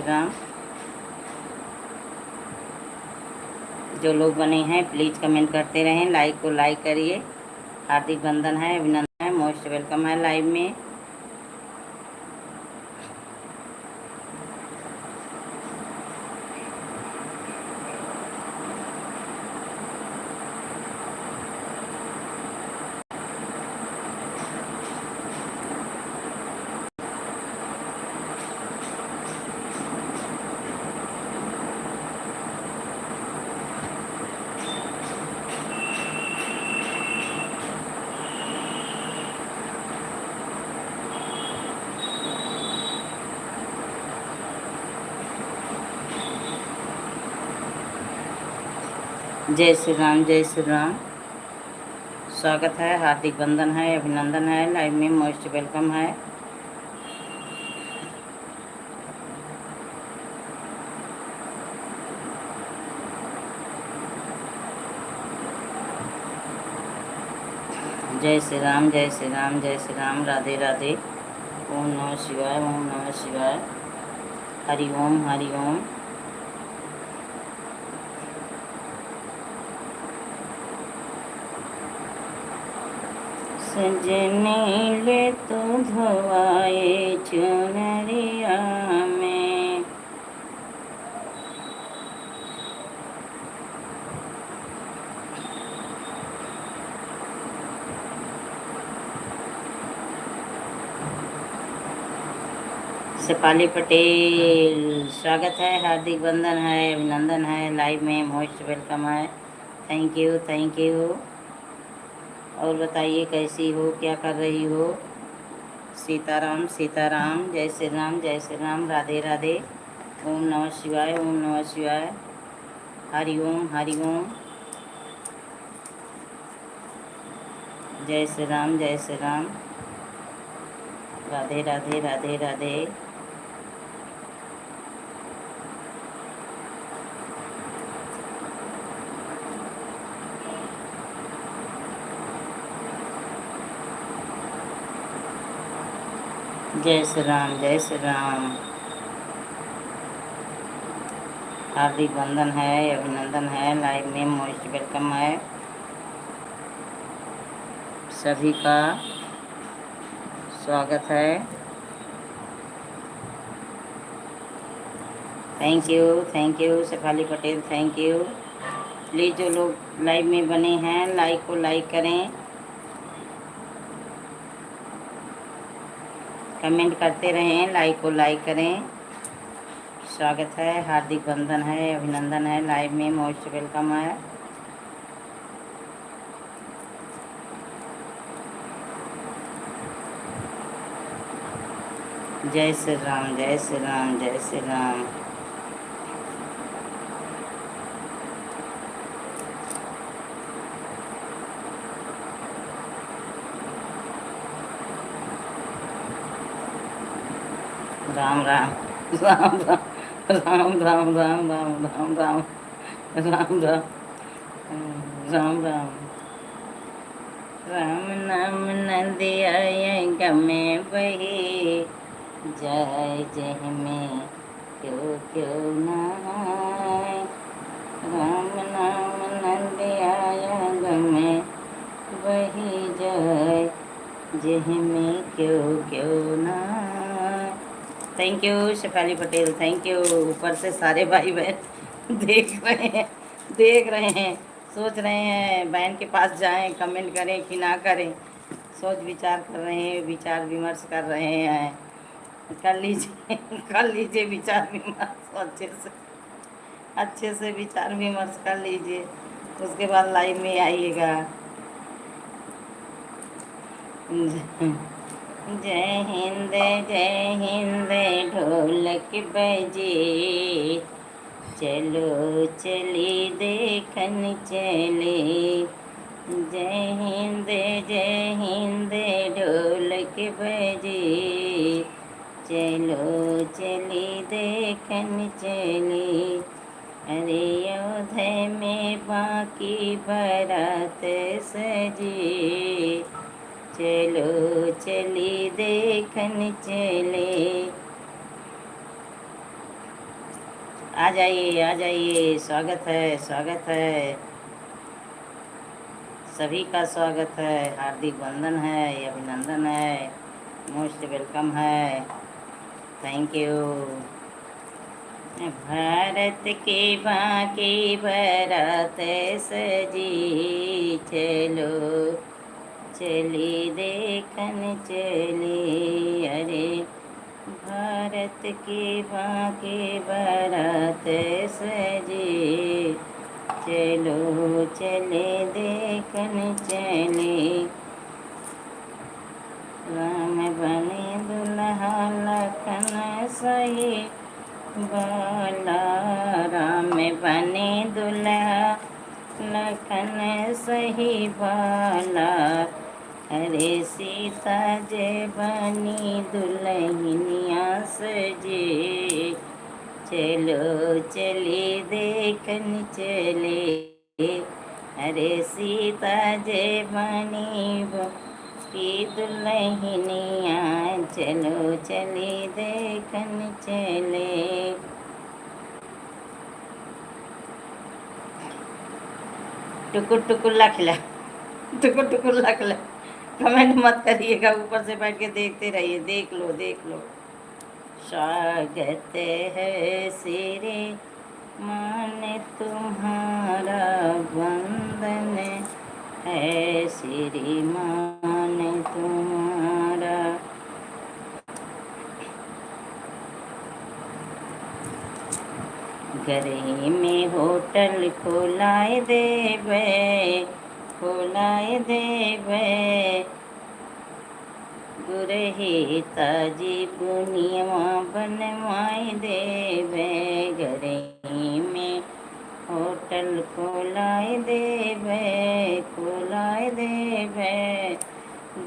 राम। जो लोग बने हैं प्लीज़ कमेंट करते रहें, लाइक को लाइक करिए। हार्दिक बंधन है, अभिनंदन है, मोस्ट वेलकम है लाइव में। जय श्री राम, जय श्री राम। स्वागत है, हार्दिक बंधन है, अभिनंदन है, लाइव में मोस्ट वेलकम है। जय श्री राम, जय श्री राम, जय श्री राम। राधे राधे। ओम नमः शिवाय, ओम नमः शिवाय। हरि ओम, हरि ओम। सजने ले तो धोआए चुनरिया में, शेफाली पटेल स्वागत है, हार्दिक बंधन है, अभिनंदन है, लाइव में मोस्ट वेलकम है। Thank you, thank you. और बताइए कैसी हो, क्या कर रही हो। सीताराम, सीताराम। जय श्री राम, जय श्री राम। राधे राधे। ओम नमः शिवाय, ओम नमः शिवाय। हरि ओम, हरि ओम। जय श्री राम, जय श्री राम। राधे राधे, राधे राधे। जय श्री राम, जय श्री राम। हार्दिक बंधन है, अभिनंदन है, लाइव में मोस्ट वेलकम है सभी का। स्वागत है। Thank you Shefali Patel, thank you. Please जो लोग लाइव में बने हैं लाइक को लाइक करें, कमेंट करते रहें, लाइक को लाइक करें। स्वागत है, हार्दिक बंधन है, अभिनंदन है, लाइव में मोस्ट वेलकम है। जय श्री राम, जय श्री राम, जय श्री राम। राम राम, राम राम, राम राम, राम राम, राम राम, राम राम, राम राम। राम नाम नदिया गमे बही, जय जय में क्यों क्यों नाय। राम नाम नदिया गमे बही, जय जय में क्यों क्यों नाय। Thank you Shefali Patel, thank you. ऊपर से सारे भाई बहन देख रहे हैं, सोच रहे हैं बहन के पास जाएं, कमेंट करें कि ना करें। सोच विचार कर रहे हैं, विचार विमर्श कर रहे हैं। कर लीजिए कर लीजिए विचार विमर्श अच्छे से विचार विमर्श कर लीजिए, उसके बाद लाइव में आइएगा। जय हिंद, जय हिंद ढोलक बजे, चलो चली देखन चले। जय हिंद, जय हिंद ढोलक बजे, चलो चली देखन चले। अरे अयोध्या में बाकी बारात सजे, चलो चली देखन चले। आ जाइए, स्वागत है, सभी का स्वागत है, हार्दिक वंदन है, अभिनंदन है, मोस्ट वेलकम है, थैंक यू। भारत के बाकी बारात सजी, चलो चली देखन चली, अरे भारत के बाकी बारात सजी, चलो चले देखन चले। राम बने दुल्हा लखन सही बाला, राम बने दुल्हा लखन सही बाला, अरे सीता जय बनी दुल्हनिया सजे, चलो चले देखन चले, अरे सीता जय बनी की दुल्हनिया, चलो चले देखन चले। टुकुर टुकुर लखला, टुकुर टुकुर लखला, कमेंट मत करिएगा, ऊपर से बैठ के देखते रहिए, देख लो देख लो। स्वागत है सिरे मान तुम्हारा, वंदन है श्रीमान तुम्हारा। घरे में होटल खोलाए देवे, खोलाए देवे, गुरहे ताजी बुनिया बनवाए देवे, घरे में होटल खोलाए देवे, खोलाए देवे,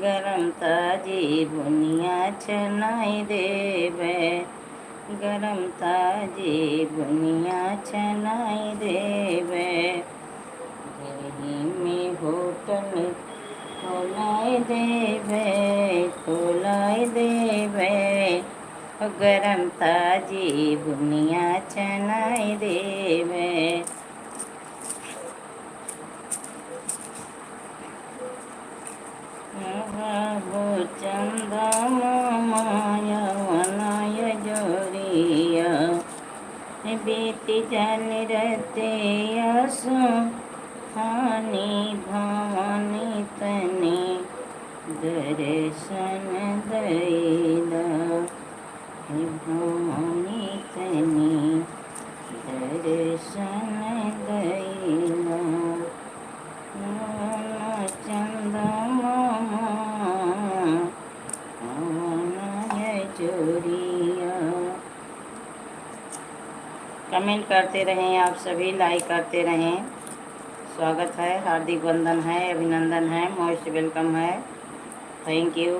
गरम ताजी बुनिया छनाए देवे, गरम ताजी बुनिया छनाए देवे, घरे में होटल खोलाए देवे, खोलाए देवे, गरम ताजी बुनिया छनाए देवे। हो चंदा माया वनाय जोरिया, बेटी जल रते असो हानि भवानी तने, दर्शन दैदा भवानी तने, दर्शन दैदा। चंदा मामा जोरिया। कमेंट करते रहें आप सभी, लाइक करते रहें, स्वागत है, हार्दिक वंदन है, अभिनंदन है, मोस्ट वेलकम है, थैंक यू।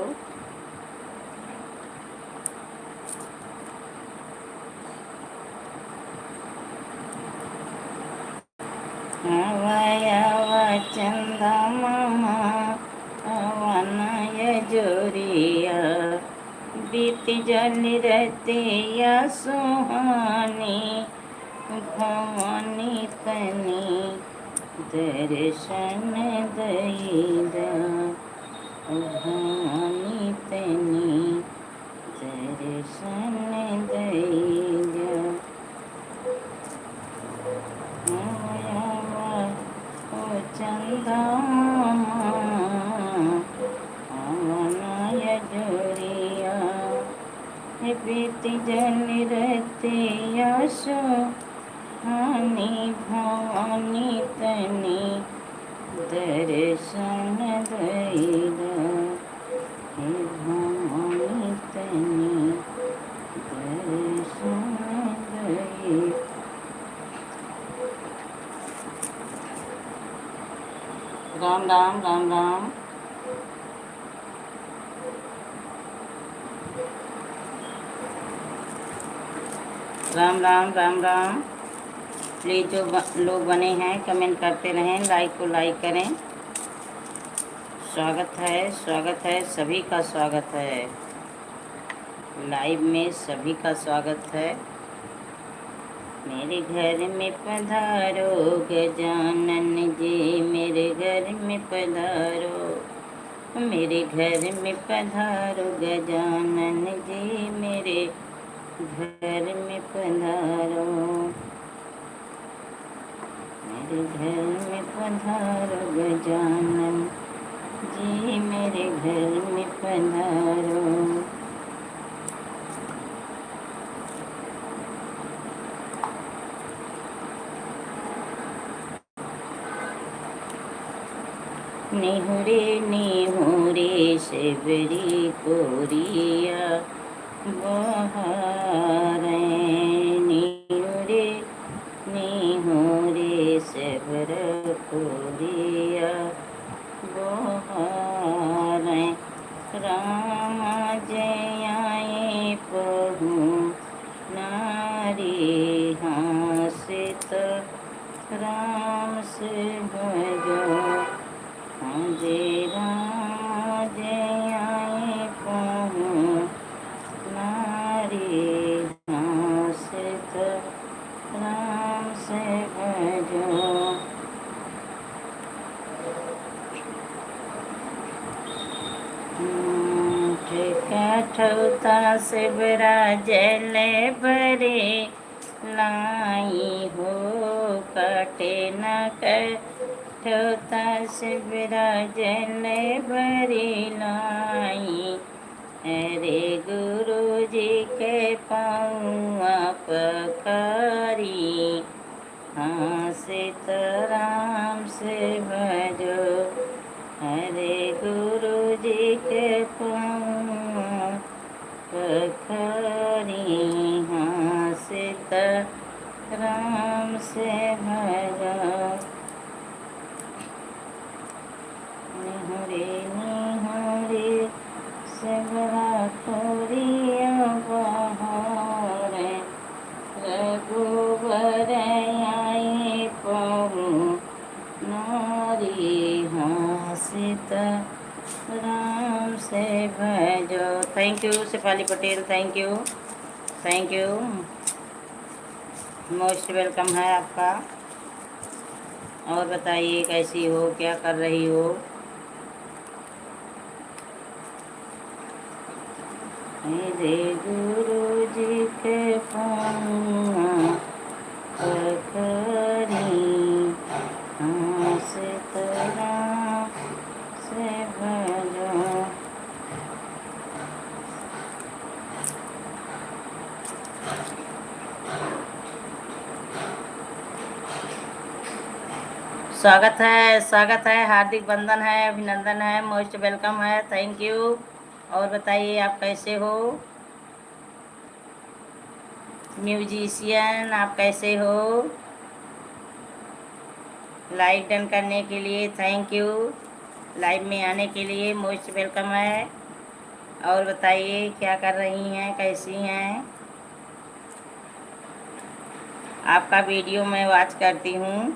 चंदा मामा वनाय जोरिया, बीत जल रहते या सुहानी भवानी तनी, दर्शन दैदा भवानी तनी, दर्शन दैदा। चंदा वनाय जोरिया, बीत जल रहते यशो हानि भवानी तनी, दर्शन दैदा भवानी तनी, दर्शन दैदा। राम राम राम राम। राम राम राम राम। प्लीज़ जो लोग बने हैं कमेंट करते रहें, लाइक को लाइक करें। स्वागत है, सभी का स्वागत है, लाइव में सभी का स्वागत है। मेरे घर में पधारो गजानन जी, मेरे घर में पधारो, मेरे घर में पधारो गजानन जी, मेरे घर में पधारो, मेरे घर में पधारो गजानन जी, मेरे घर में पधारो। निहुरे निहुरे शिवरी कोरिया बहारे, निहुरे निहुरे शिवर कोरिया बहारे, राम जयाए पहु नारी हासित, राम से भजो जय राम जय पहु नारी हासित, राम से भजो। कठौता से बरा जल भरे लाई हो, कटे न कठौता से बरा जल भरे लाई, अरे गुरु जी के पाँवा पखारी, हाँ सीताराम से भजो, हरे गुरु जी के पाँव पखारी, हाँ सीताराम से भजो। निहुरे निहुरे सबरा खोरिया बहारे, रघुवर आए पहु नारी हासित, राम से भजो। Thank you Shefali Patel, thank you, thank you, most welcome है आपका। और बताइए कैसी हो, क्या कर रही हो? मेरे गुरु जी के पाँव पखारी, हाँ सीताराम से भजो। स्वागत है, हार्दिक बंधन है, अभिनंदन है, मोस्ट वेलकम है, थैंक यू। और बताइए आप कैसे हो? म्यूजिशियन आप कैसे हो? लाइव डन करने के लिए थैंक यू, लाइव में आने के लिए मोस्ट वेलकम है। और बताइए क्या कर रही हैं, कैसी हैं? आपका वीडियो मैं वॉच करती हूँ,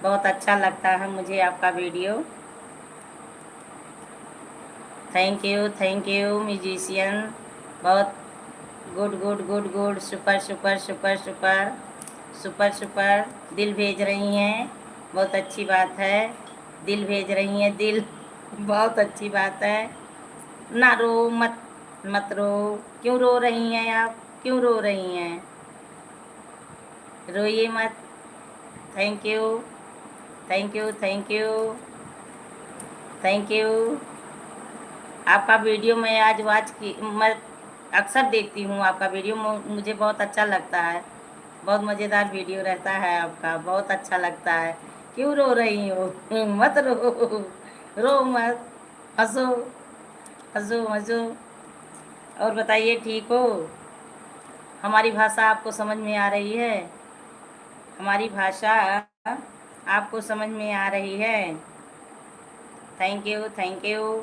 बहुत अच्छा लगता है मुझे आपका वीडियो। थैंक यू म्यूजिशियन, बहुत good good good good, super super super super super super. दिल भेज रही हैं, बहुत अच्छी बात है, दिल भेज रही हैं, दिल बहुत अच्छी बात है। ना रो मत, मत रो, क्यों रो रही हैं आप, क्यों रो रही हैं? रोइए मत। Thank you thank you thank you thank you. आपका वीडियो मैं आज वॉच की, मैं अक्सर देखती हूँ आपका वीडियो, मुझे बहुत अच्छा लगता है, बहुत मज़ेदार वीडियो रहता है आपका, बहुत अच्छा लगता है। क्यों रो रही हो? मत रो, रो मत, हंसो हंसो हंसो। और बताइए ठीक हो? हमारी भाषा आपको समझ में आ रही है? हमारी भाषा आपको समझ में आ रही है? थैंक यू,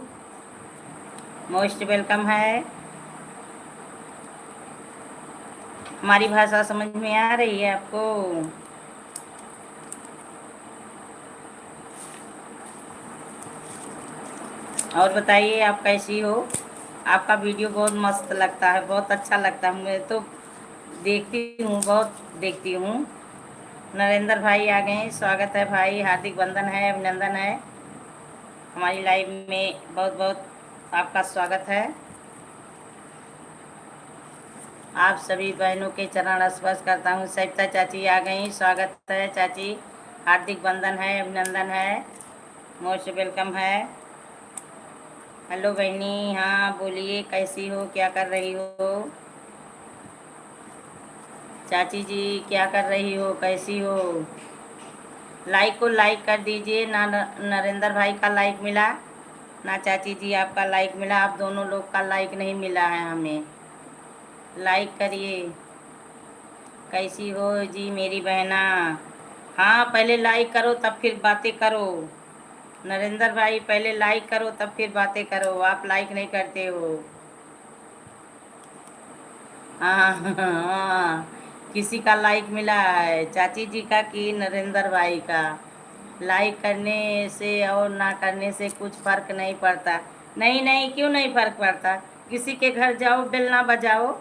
मोस्ट वेलकम है। हमारी भाषा समझ में आ रही है आपको? और बताइए आप कैसी हो? आपका वीडियो बहुत मस्त लगता है, बहुत अच्छा लगता है मुझे तो। देखती हूँ, बहुत देखती हूँ। नरेंद्र भाई आ गए हैं, स्वागत है भाई, हार्दिक वंदन है, अभिनंदन है। हमारी लाइव में बहुत बहुत आपका स्वागत है। आप सभी बहनों के चरण स्पर्श करता हूँ। सविता चाची आ गई, स्वागत है चाची, हार्दिक वंदन है, अभिनंदन है, मोस्ट वेलकम है। हेलो बहनी, हाँ बोलिए, कैसी हो, क्या कर रही हो? चाची जी क्या कर रही हो, कैसी हो? लाइक को लाइक कर दीजिए ना। नरेंद्र भाई का लाइक मिला ना, चाची जी आपका लाइक मिला, आप दोनों लोग का लाइक नहीं मिला है हमें। लाइक करिए। कैसी हो जी मेरी बहना? हाँ पहले लाइक करो तब फिर बातें करो। नरेंद्र भाई पहले लाइक करो तब फिर बातें करो, आप लाइक नहीं करते हो। हाँ हाँ, किसी का लाइक मिला है, चाची जी का कि नरेंद्र भाई का? लाइक करने से और ना करने से कुछ फर्क नहीं पड़ता। नहीं नहीं, क्यों नहीं फर्क पड़ता? किसी के घर जाओ, बेल ना बजाओ,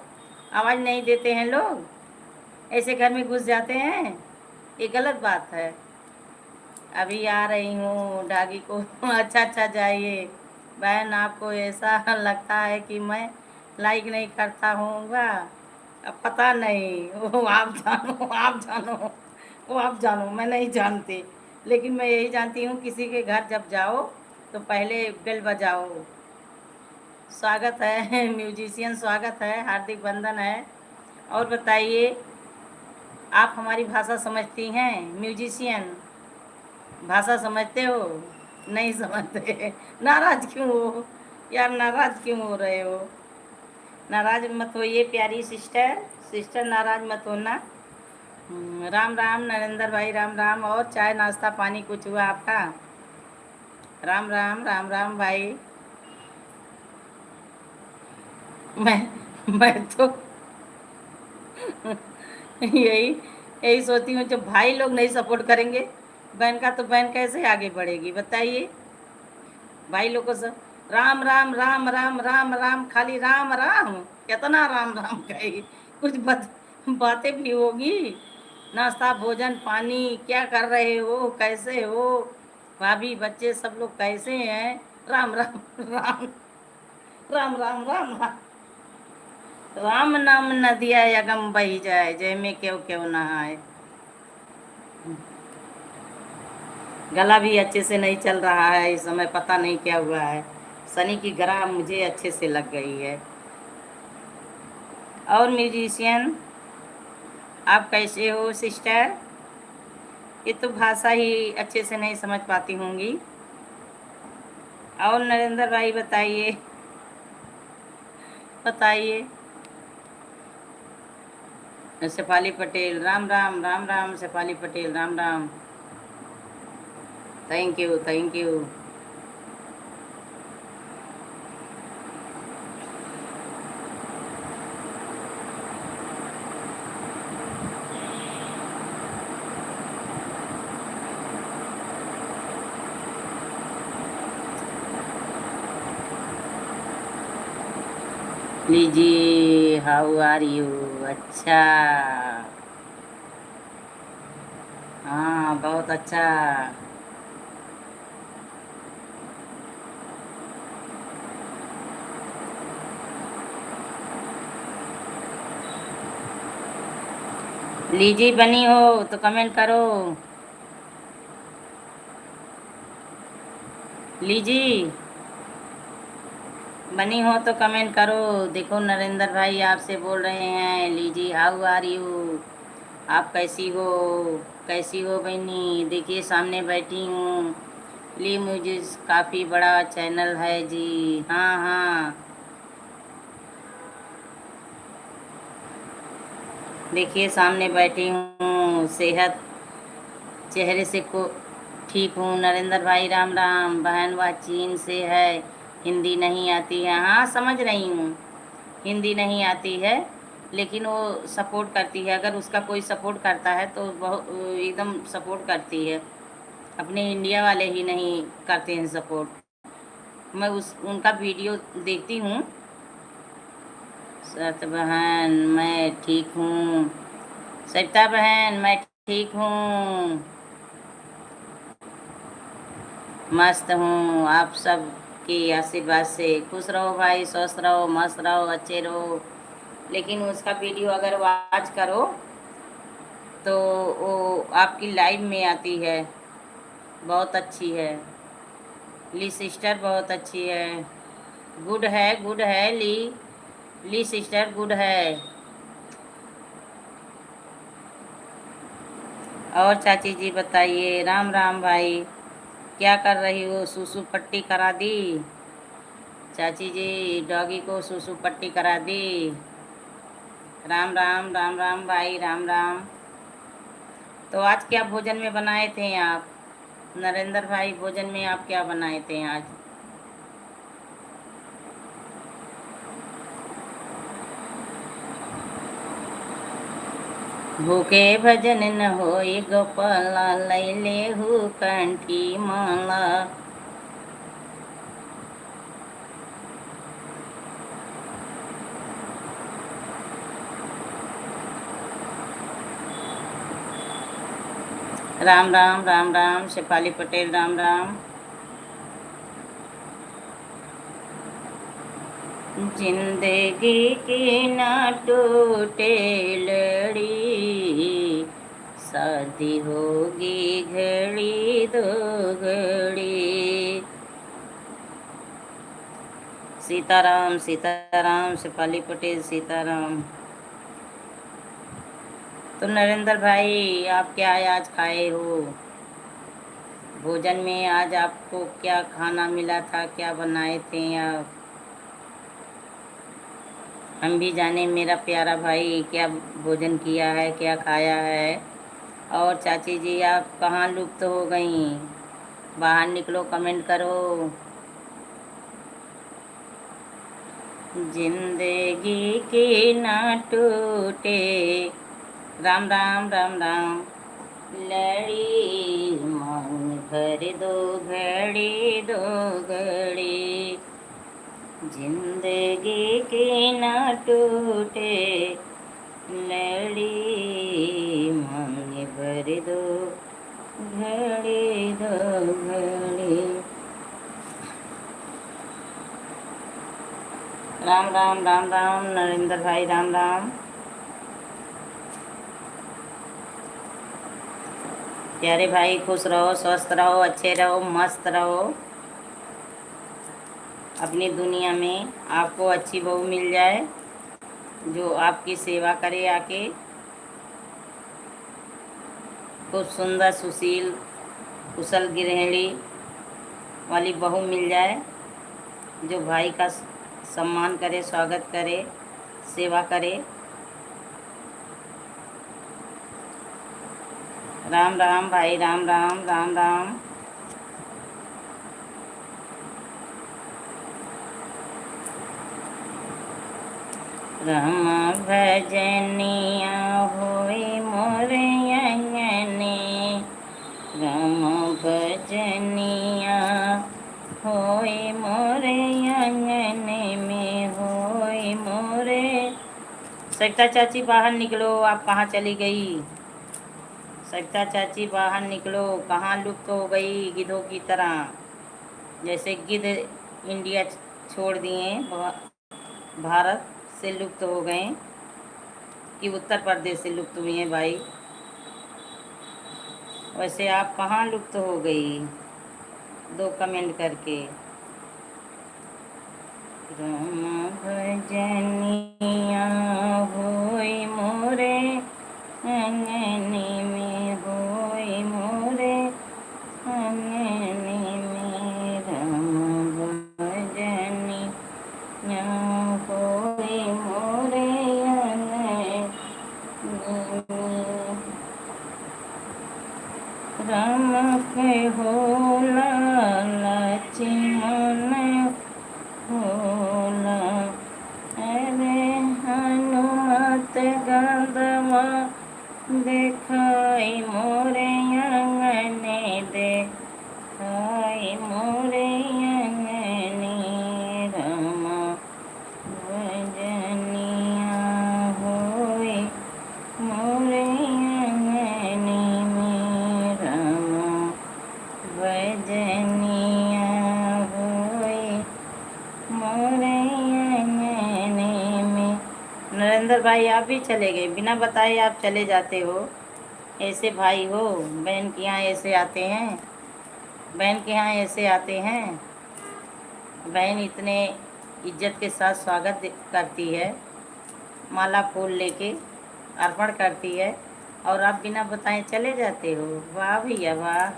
आवाज़ नहीं देते हैं लोग, ऐसे घर में घुस जाते हैं, ये गलत बात है। अभी आ रही हूँ डागी को अच्छा अच्छा जाइए। बहन आपको ऐसा लगता है कि मैं लाइक नहीं करता हूँगा, अब पता नहीं, वो आप जानो, आप जानो, वो आप जानो, मैं नहीं जानती। लेकिन मैं यही जानती हूँ, किसी के घर जब जाओ तो पहले बेल बजाओ। स्वागत है म्यूजिशियन, स्वागत है, हार्दिक वंदन है। और बताइए, आप हमारी भाषा समझती हैं? म्यूजिशियन भाषा समझते हो? नहीं समझते नाराज क्यों हो यार, नाराज क्यों हो रहे हो? नाराज मत होइए प्यारी सिस्टर, सिस्टर नाराज मत होना। राम राम नरेंद्र भाई, राम राम। और चाय नाश्ता पानी कुछ हुआ आपका? राम राम, राम राम भाई। मैं तो यही यही सोचती हूँ, जब भाई लोग नहीं सपोर्ट करेंगे बहन का, तो बहन कैसे आगे बढ़ेगी बताइए? भाई लोग को सब राम राम राम राम राम राम, खाली राम राम, कितना राम राम कहेगी? कुछ बातें भी होगी। नाश्ता भोजन पानी क्या कर रहे हो, कैसे हो, भाभी बच्चे सब लोग कैसे हैं? राम राम राम राम राम राम राम। राम नाम नदिया यगम बही जाए, जय में क्यों क्यों नहाए। गला भी अच्छे से नहीं चल रहा है इस समय, पता नहीं क्या हुआ है। शनि की ग्रह मुझे अच्छे से लग गई है। और म्यूजिशियन आप कैसे हो सिस्टर? ये तो भाषा ही अच्छे से नहीं समझ पाती होंगी। और नरेंद्र भाई बताइए, बताइए। Shefali Patel, Ram Ram Ram Ram, Shefali Patel Ram Ram. Thank you thank you. लीजिए, हाउ आर यू? अच्छा, हाँ बहुत अच्छा। लीजिए, बनी हो तो कमेंट करो। लीजिए, बनी हो तो कमेंट करो। देखो नरेंद्र भाई आपसे बोल रहे हैं, लीजिए हाउ आर यू, आप कैसी हो? कैसी हो बहनी? देखिए सामने बैठी हूँ। ली मुझे, काफ़ी बड़ा चैनल है जी। हाँ हाँ, देखिए सामने बैठी हूँ, सेहत चेहरे से को ठीक हूँ। नरेंद्र भाई राम राम। बहन वह चीन से है, हिंदी नहीं आती है। हाँ समझ रही हूँ, हिंदी नहीं आती है, लेकिन वो सपोर्ट करती है। अगर उसका कोई सपोर्ट करता है तो बहुत एकदम सपोर्ट करती है। अपने इंडिया वाले ही नहीं करते हैं सपोर्ट। मैं उनका वीडियो देखती हूँ, सत बहन मैं ठीक हूँ। सविता बहन मैं ठीक हूँ, मस्त हूँ। आप सब की आशीर्वाद से खुश रहो भाई, स्वस्थ रहो, मस्त रहो, अच्छे रहो। लेकिन उसका वीडियो अगर वॉच करो तो वो आपकी लाइव में आती है, बहुत अच्छी है। ली सिस्टर बहुत अच्छी है, गुड है, गुड है। ली सिस्टर गुड है। और चाची जी बताइए। राम राम भाई, क्या कर रही हो? सुसु पट्टी करा दी चाची जी? डॉगी को सुसु पट्टी करा दी? राम राम, राम राम भाई, राम राम। तो आज क्या भोजन में बनाए थे आप? नरेंद्र भाई, भोजन में आप क्या बनाए थे आज? भूखे भजन न होई गोपाला, लैले हु कंठी माला। राम राम, राम राम शेफाली पटेल, राम राम। जिंदगी की ना टूटे लड़ी, शादी होगी घड़ी दो घड़ी। सीताराम, सीताराम शेफाली पटेल, सीताराम। तो नरेंद्र भाई, आप क्या आज खाए हो? भोजन में आज आपको क्या खाना मिला था? क्या बनाए थे आप? हम भी जाने मेरा प्यारा भाई क्या भोजन किया है, क्या खाया है। और चाची जी आप कहाँ लुप्त हो गई? बाहर निकलो, कमेंट करो। जिंदगी की ना टूटे, राम राम, राम राम। लड़ी मांग भर दो घड़ी दो घड़ी, जिंदगी की ना टूटे लड़ी, मांग भर दो घड़ी दो घड़ी। राम राम, राम राम नरेंद्र भाई, राम राम। प्यारे भाई, खुश रहो, स्वस्थ रहो, अच्छे रहो, मस्त रहो। अपनी दुनिया में आपको अच्छी बहू मिल जाए जो आपकी सेवा करे आके। खूब सुंदर, सुशील, कुशल गृहिणी वाली बहू मिल जाए जो भाई का सम्मान करे, स्वागत करे, सेवा करे। राम राम भाई, राम राम, राम राम। राम भजनिया होई मोरे अंगने, राम भजनिया होई मोरे अंगने में, होई मोरे। सविता चाची बाहर निकलो, आप कहाँ चली गई? सविता चाची बाहर निकलो, कहाँ लुप्त हो गई गिद्धों की तरह? जैसे गिद्ध इंडिया छोड़ दिए, भारत से लुप्त हो गए कि उत्तर प्रदेश से लुप्त हुई हैं भाई? वैसे आप कहाँ लुप्त हो गई? दो कमेंट करके। राम भजनिया होई मोरे अंगने में, होई मोरे अंगने में, राम भजनिया होई मोरे अंगने में। राम के होला लक्ष्मण होला, अरे हनुमत गंधवा देखाई मोरे अंगने, देखाई मोरे अंगने, राम भजनिया नरेंद्र भाई आप भी चले गए, बिना बताए आप चले जाते हो। ऐसे भाई हो? बहन के यहाँ ऐसे आते हैं? बहन के यहाँ ऐसे आते हैं? बहन इतने इज्जत के साथ स्वागत करती है, माला फूल लेके अर्पण करती है, और आप बिना बताए चले जाते हो। वाह भैया वाह,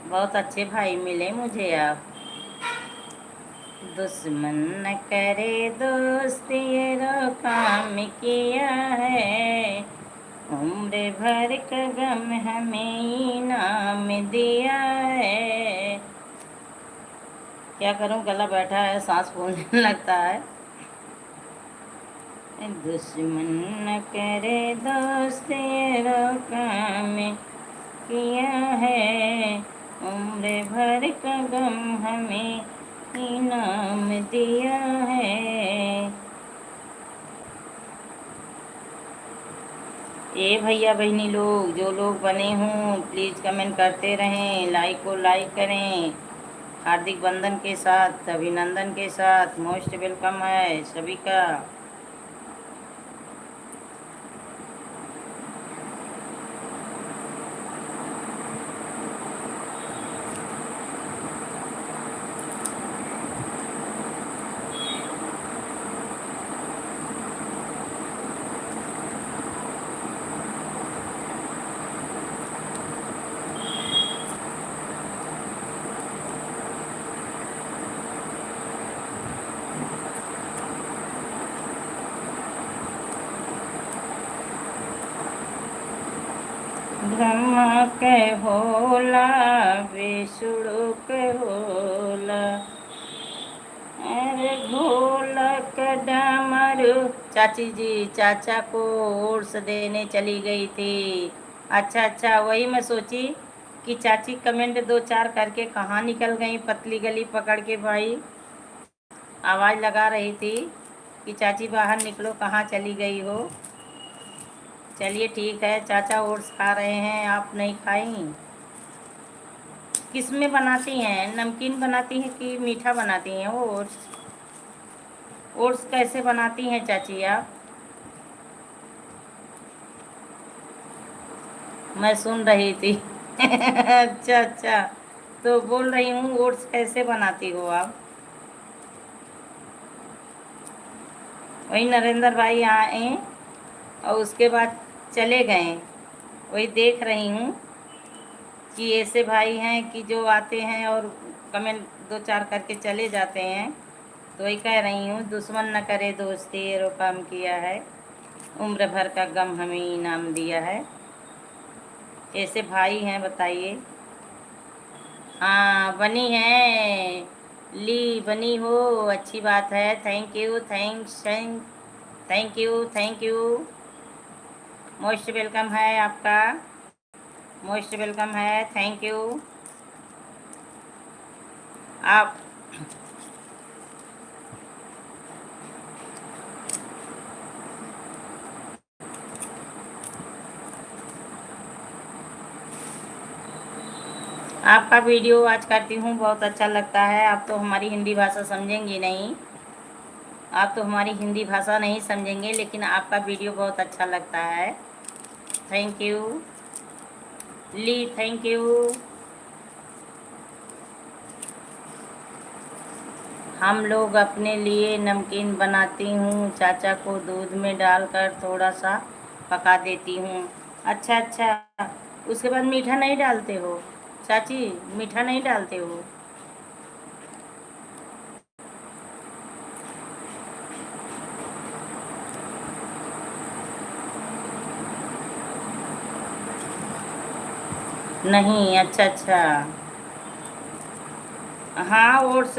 बहुत अच्छे भाई मिले मुझे आप। दुश्मन न करे दोस्त ये रो काम किया है, उम्र भर का गम हमें इनाम दिया है। क्या करूं, गला बैठा है, सांस फूलने लगता है। दुश्मन न करे दोस्त ये रो काम किया है, उम्र भर का गम हमें इनाम दिया है। ए भैया बहनी लोग, जो लोग बने हों प्लीज़ कमेंट करते रहें, लाइक को लाइक करें। हार्दिक बंधन के साथ, अभिनंदन के साथ मोस्ट वेलकम है सभी का। ब्रह्मा के होला विष्णु के होला, अरे ढोलक डमरू। चाची जी चाचा को ओट्स देने चली गई थी। अच्छा अच्छा, वही मैं सोची कि चाची कमेंट दो चार करके कहाँ निकल गई, पतली गली पकड़ के भाई आवाज़ लगा रही थी कि चाची बाहर निकलो, कहाँ चली गई हो। चलिए ठीक है, चाचा ओट्स खा रहे हैं, आप नहीं खाई? किस में बनाती हैं, नमकीन बनाती हैं कि मीठा बनाती हैं वो ओट्स? ओट्स कैसे बनाती हैं चाची आप? मैं सुन रही थी। अच्छा अच्छा, तो बोल रही हूँ ओट्स कैसे बनाती हो आप? वही नरेंद्र भाई आए और उसके बाद चले गए, वही देख रही हूँ कि ऐसे भाई हैं कि जो आते हैं और कमेंट दो चार करके चले जाते हैं। तो वही कह रही हूँ, दुश्मन न करे दोस्ती ये रो काम किया है, उम्र भर का गम हमें इनाम दिया है। ऐसे भाई हैं बताइए। हाँ बनी है, ली बनी हो, अच्छी बात है। Thank you, thanks, thank you, thank you. Most welcome है आपका, मोस्ट वेलकम है, थैंक यू। आप आपका वीडियो आज करती हूँ, बहुत अच्छा लगता है। आप तो हमारी हिंदी भाषा समझेंगी नहीं, आप तो हमारी हिंदी भाषा नहीं समझेंगे, लेकिन आपका वीडियो बहुत अच्छा लगता है। Thank you Lee, thank you. हम लोग अपने लिए नमकीन बनाती हूँ, चाचा को दूध में डालकर थोड़ा सा पका देती हूँ। अच्छा अच्छा, उसके बाद मीठा नहीं डालते हो चाची? मीठा नहीं डालते हो? नहीं, अच्छा अच्छा। हाँ, ओट्स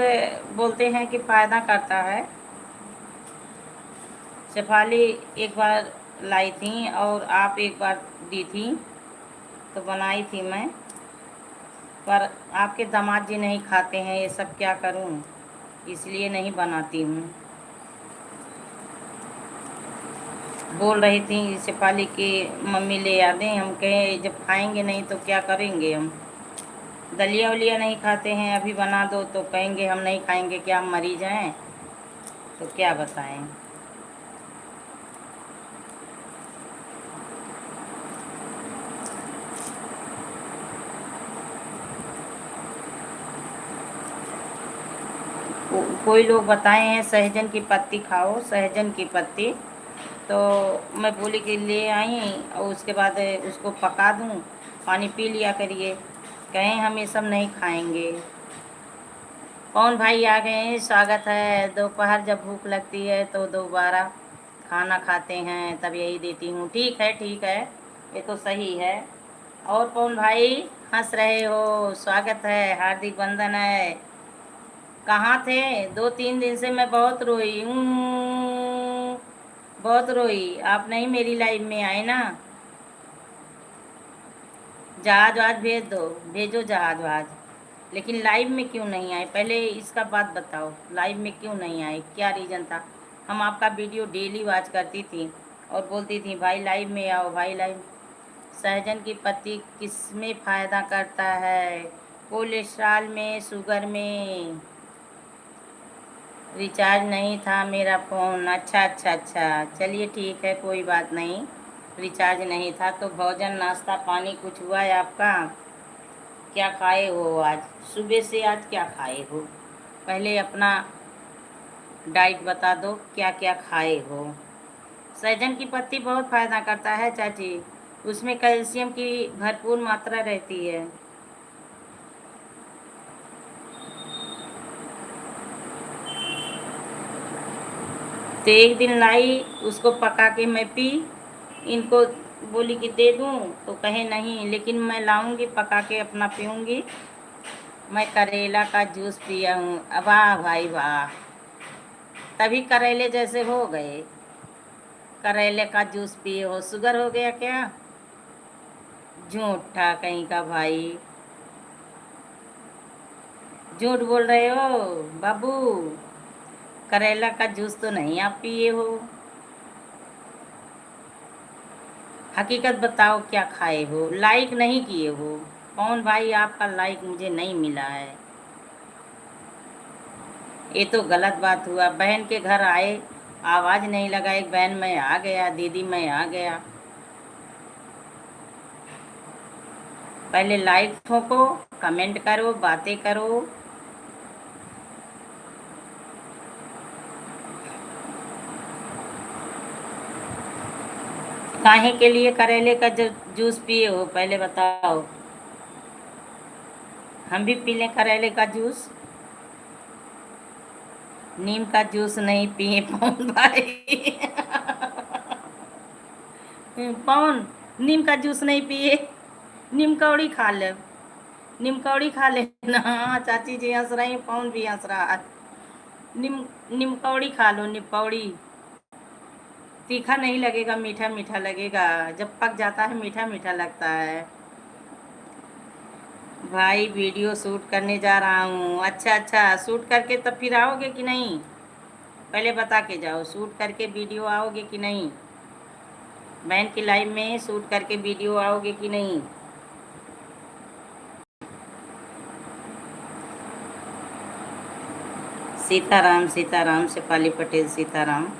बोलते हैं कि फ़ायदा करता है। शेफाली एक बार लाई थी और आप एक बार दी थी, तो बनाई थी मैं, पर आपके दामाद जी नहीं खाते हैं ये सब, क्या करूं, इसलिए नहीं बनाती हूँ। बोल रही थी शेफाली की मम्मी ले आ दें, हम कहे जब खाएंगे नहीं तो क्या करेंगे हम। दलिया वलिया नहीं खाते हैं, अभी बना दो तो कहेंगे हम नहीं खाएंगे, क्या हम मरीज हैं? तो क्या बताएं। कोई लोग बताए हैं सहजन की पत्ती खाओ, सहजन की पत्ती। तो मैं बोली कि ले आई और उसके बाद उसको पका दूं, पानी पी लिया करिए। कहें हम ये सब नहीं खाएंगे। कौन भाई आ गए हैं, स्वागत है। दोपहर जब भूख लगती है तो दोबारा खाना खाते हैं, तब यही देती हूँ। ठीक है ठीक है, ये तो सही है। और कौन भाई हंस रहे हो, स्वागत है, हार्दिक वंदन है। कहाँ थे? 2-3 दिन से मैं बहुत रोई हूँ, बहुत रोई। आप नहीं मेरी लाइफ में आए ना। जहाज वहाज भेज दो, भेजो जहाज वहाज। लेकिन लाइव में क्यों नहीं आए, पहले इसका बात बताओ। लाइव में क्यों नहीं आए, क्या रीज़न था? हम आपका वीडियो डेली वॉच करती थी और बोलती थी भाई लाइव में आओ, भाई लाइव। सहजन की पत्ती किस में फ़ायदा करता है? कोलेस्ट्रॉल में, शुगर में। रिचार्ज नहीं था मेरा फ़ोन। अच्छा अच्छा अच्छा, चलिए ठीक है, कोई बात नहीं। रिचार्ज नहीं था तो भोजन नाश्ता पानी कुछ हुआ है आपका? क्या खाए हो आज? सुबह से आज क्या खाए हो? पहले अपना डाइट बता दो, क्या क्या खाए हो। सहजन की पत्ती बहुत फ़ायदा करता है चाची, उसमें कैल्शियम की भरपूर मात्रा रहती है। तो एक दिन लाई, उसको पका के मैं पी। इनको बोली कि दे दूं तो कहे नहीं, लेकिन मैं लाऊंगी पका के अपना पीऊंगी। मैं करेला का जूस पिया हूँ। वाह भाई वाह, तभी करेले जैसे हो गए। करेले का जूस पिए हो, शुगर हो गया क्या? झूठा कहीं का भाई, झूठ बोल रहे हो बाबू। करेला का जूस तो नहीं आप पिए हो। हकीकत बताओ क्या खाए हो, लाइक नहीं किए हो। कौन भाई आपका लाइक मुझे नहीं मिला है? ये तो गलत बात हुआ। बहन के घर आए, आवाज़ नहीं लगाई, बहन मैं आ गया, दीदी मैं आ गया। पहले लाइक ठोको, कमेंट करो, बातें करो। काहे के लिए करेले का जूस पिए हो, पहले बताओ। हम भी पी लें करेले का जूस। नीम का जूस नहीं पिए पवन भाई। पवन, नीम का जूस नहीं पिए? नीम कौड़ी खा ले, नीम कौड़ी खा ले ना। हाँ, चाची जी हंस रही, पवन भी हंस रहा है। नीम नीम कौड़ी खा लो, नीम कौड़ी। तीखा नहीं लगेगा, मीठा मीठा लगेगा। जब पक जाता है मीठा मीठा लगता है। भाई वीडियो शूट करने जा रहा हूँ। अच्छा अच्छा, शूट करके तब फिर आओगे कि नहीं? पहले बता के जाओ, शूट करके वीडियो आओगे कि नहीं? बहन की लाइव में शूट करके वीडियो आओगे कि नहीं? सीताराम सीताराम, शेफाली पटेल सीताराम।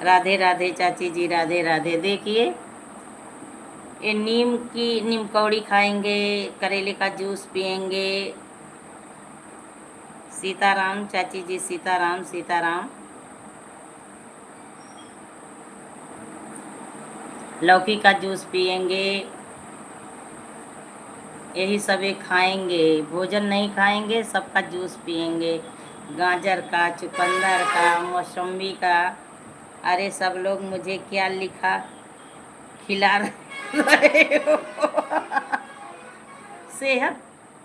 राधे राधे चाची जी, राधे राधे। देखिए, ये नीम कौड़ी खाएंगे, करेले का जूस पियेंगे। सीताराम चाची जी, सीताराम सीताराम। लौकी का जूस पियेंगे, यही सब एक खाएंगे। भोजन नहीं खाएंगे, सबका जूस पियेंगे। गाजर का, चुकंदर का, मौसम्बी का। अरे सब लोग मुझे क्या लिखा खिला रहे हो। सेहत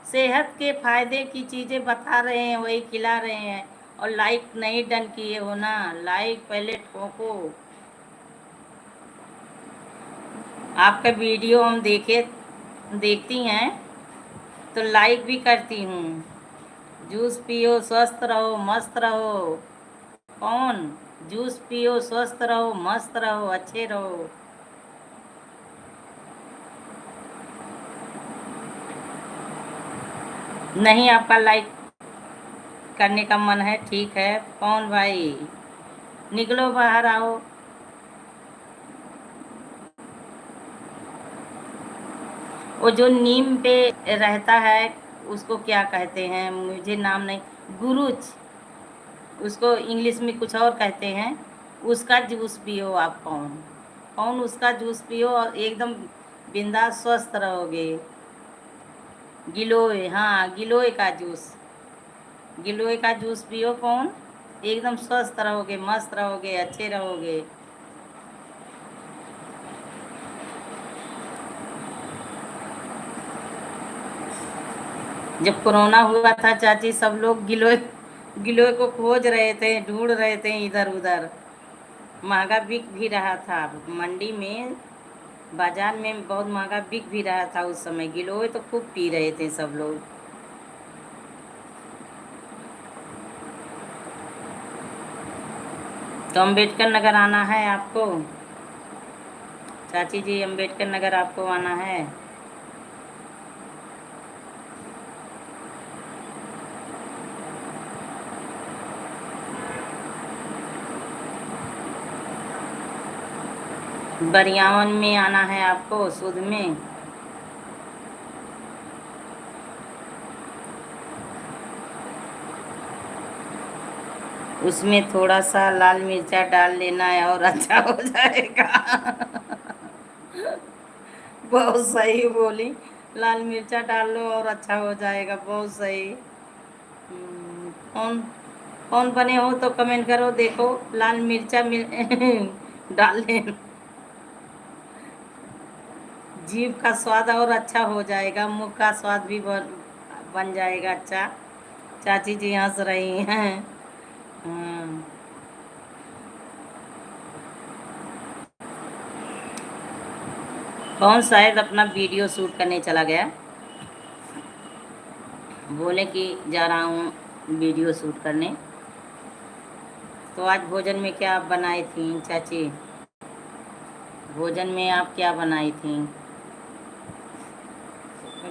सेहत के फायदे की चीज़ें बता रहे हैं, वही खिला रहे हैं। और लाइक नहीं डन किए हो ना, लाइक पहले ठोको। आपका वीडियो हम देखती हैं तो लाइक भी करती हूँ। जूस पियो, स्वस्थ रहो, मस्त रहो। कौन? जूस पियो, स्वस्थ रहो, मस्त रहो, अच्छे रहो। नहीं आपका लाइक करने का मन है, ठीक है। कौन भाई, निकलो बाहर आओ। वो जो नीम पे रहता है, उसको क्या कहते हैं, मुझे नाम नहीं। गुरुच, उसको इंग्लिश में कुछ और कहते हैं। उसका जूस पियो आप कौन। कौन उसका जूस पियो और एकदम बिंदास स्वस्थ रहोगे। गिलोय, हाँ गिलोय का जूस। गिलोय का जूस पियो कौन, एकदम स्वस्थ रहोगे, मस्त रहोगे, अच्छे रहोगे। जब कोरोना हुआ था चाची, सब लोग गिलोय गिलोय को खोज रहे थे, ढूंढ रहे थे इधर उधर। महंगा बिक भी रहा था मंडी में, बाजार में बहुत महंगा बिक भी रहा था उस समय। गिलोय तो खूब पी रहे थे सब लोग। तो अम्बेडकर नगर आना है आपको चाची जी, अम्बेडकर नगर आपको आना है। बरियावन में आना है आपको, सुध में। उसमें थोड़ा सा लाल मिर्चा डाल लेना है और अच्छा हो जाएगा। बहुत सही बोली। लाल मिर्चा डाल लो और अच्छा हो जाएगा, बहुत सही। कौन कौन बने हो तो कमेंट करो, देखो लाल मिर्चा डाल लेना। जीभ का स्वाद और अच्छा हो जाएगा, मुंह का स्वाद भी बन जाएगा अच्छा। चाची जी हंस रही हैं। हाँ। कौन शायद अपना वीडियो शूट करने चला गया, बोले कि जा रहा हूँ वीडियो शूट करने। तो आज भोजन में क्या आप बनाई थी चाची, भोजन में आप क्या बनाई थी।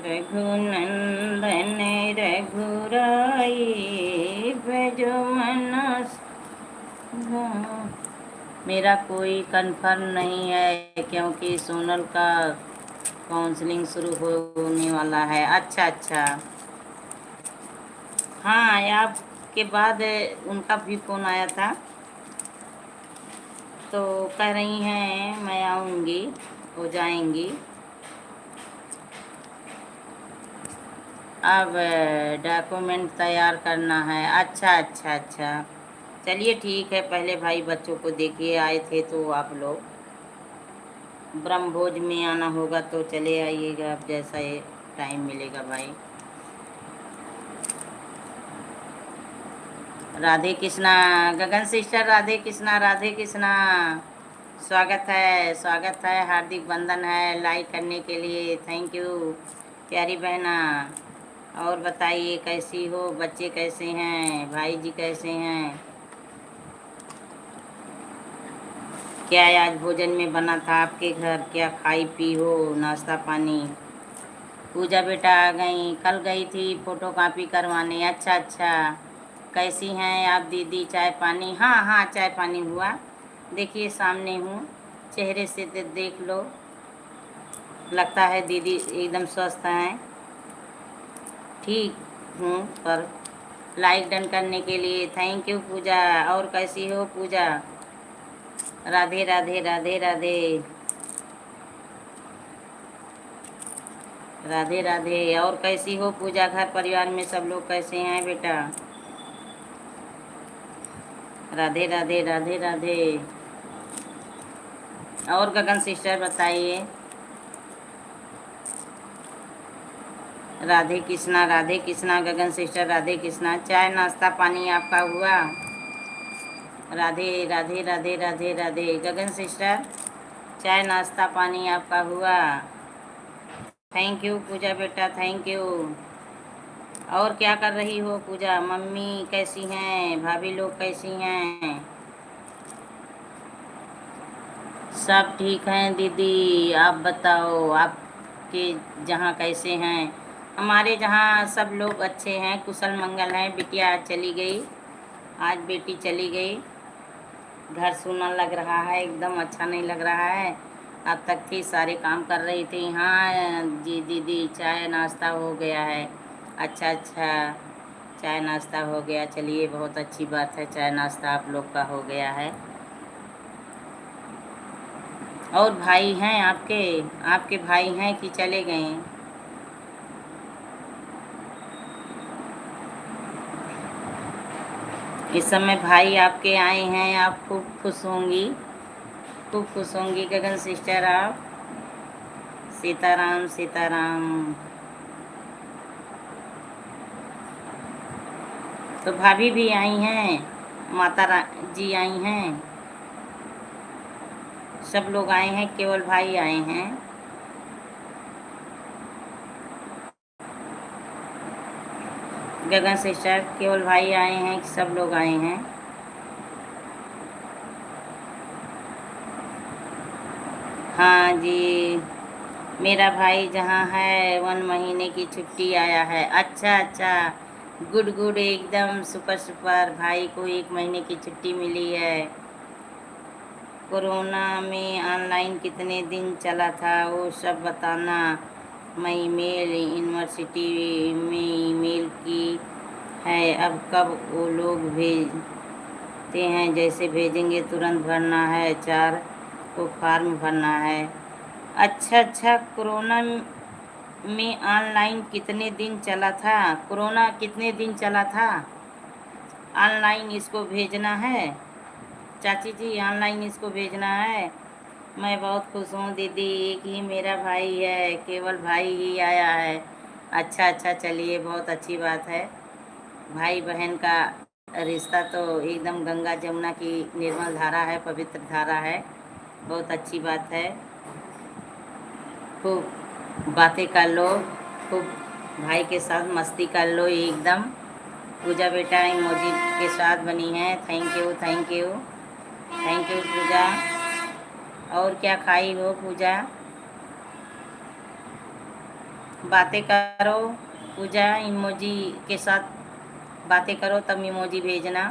रघुनंदन रघुराई भजो मन। मेरा कोई कंफर्म नहीं है क्योंकि सोनल का काउंसलिंग शुरू होने वाला है। अच्छा अच्छा, हाँ आपके बाद उनका भी फ़ोन आया था, तो कह रही हैं मैं आऊँगी, हो जाएंगी। अब डॉक्यूमेंट तैयार करना है। अच्छा अच्छा अच्छा, चलिए ठीक है। पहले भाई बच्चों को देखिए, आए थे तो आप लोग ब्रह्मभोज में आना होगा तो चले आइएगा, अब जैसा ये टाइम मिलेगा भाई। राधे कृष्णा गगन सिस्टर, राधे कृष्णा, राधे कृष्णा। स्वागत है, स्वागत है, हार्दिक वंदन है लाइक करने के लिए, थैंक यू प्यारी बहना। और बताइए कैसी हो, बच्चे कैसे हैं, भाई जी कैसे हैं। क्या आज भोजन में बना था आपके घर, क्या खाई पी हो, नाश्ता पानी। पूजा बेटा आ गई, कल गई थी फ़ोटो कॉपी करवाने। अच्छा अच्छा, कैसी हैं आप दीदी, चाय पानी। हाँ हाँ चाय पानी हुआ, देखिए सामने हूँ, चेहरे से देख लो, लगता है दीदी एकदम स्वस्थ हैं। ठीक हूँ, पर लाइक डन करने के लिए थैंक यू पूजा। और कैसी हो पूजा, राधे राधे राधे राधे राधे राधे। और कैसी हो पूजा, घर परिवार में सब लोग कैसे हैं बेटा। राधे राधे राधे राधे। और गगन सिस्टर बताइए। राधे कृष्णा, राधे कृष्णा गगन सिस्टर, राधे कृष्णा। चाय नाश्ता पानी आपका हुआ। राधे राधे राधे राधे राधे गगन सिस्टर, चाय नाश्ता पानी आपका हुआ। थैंक यू पूजा बेटा, थैंक यू। और क्या कर रही हो पूजा, मम्मी कैसी हैं, भाभी लोग कैसी हैं। सब ठीक हैं दीदी, आप बताओ आपके जहाँ कैसे हैं। हमारे जहाँ सब लोग अच्छे हैं, कुशल मंगल हैं। बिटिया आज चली गई, आज बेटी चली गई, घर सूना लग रहा है, एकदम अच्छा नहीं लग रहा है। अब तक थी सारे काम कर रही थी। हाँ जी दीदी, चाय नाश्ता हो गया है। अच्छा अच्छा, चाय नाश्ता हो गया। चलिए, बहुत अच्छी बात है, चाय नाश्ता आप लोग का हो गया है। और भाई हैं आपके? आपके भाई हैं कि चले गए? इस समय भाई आपके आए हैं, आप खूब खुश होंगी, खूब खुश होंगी गगन सिस्टर आप। सीताराम सीताराम। तो भाभी भी आई हैं, जी आई हैं, सब लोग आए हैं, केवल भाई आए हैं? गगन सिस्टर, केवल भाई आए हैं कि सब लोग आए हैं? हाँ जी, मेरा भाई जहाँ है 1 महीने की छुट्टी आया है। अच्छा अच्छा, गुड गुड, एकदम सुपर सुपर। भाई को 1 महीने की छुट्टी मिली है। कोरोना में ऑनलाइन कितने दिन चला था वो सब बताना। मैं ईमेल यूनिवर्सिटी में ईमेल की है, अब कब वो लोग भेजते हैं? जैसे भेजेंगे तुरंत भरना है, 4 को फॉर्म भरना है। अच्छा अच्छा, कोरोना में ऑनलाइन कितने दिन चला था? कोरोना कितने दिन चला था? ऑनलाइन इसको भेजना है चाची जी, ऑनलाइन इसको भेजना है। मैं बहुत खुश हूँ दीदी, एक ही मेरा भाई है, केवल भाई ही आया है। अच्छा अच्छा, चलिए, बहुत अच्छी बात है। भाई बहन का रिश्ता तो एकदम गंगा जमुना की निर्मल धारा है, पवित्र धारा है। बहुत अच्छी बात है। खूब बातें कर लो, खूब भाई के साथ मस्ती कर लो एकदम। पूजा बेटा इमोजी के साथ बनी है, thank you thank you thank you Puja. और क्या खाई हो पूजा? बातें करो पूजा, इमोजी के साथ बातें करो, तब इमोजी भेजना।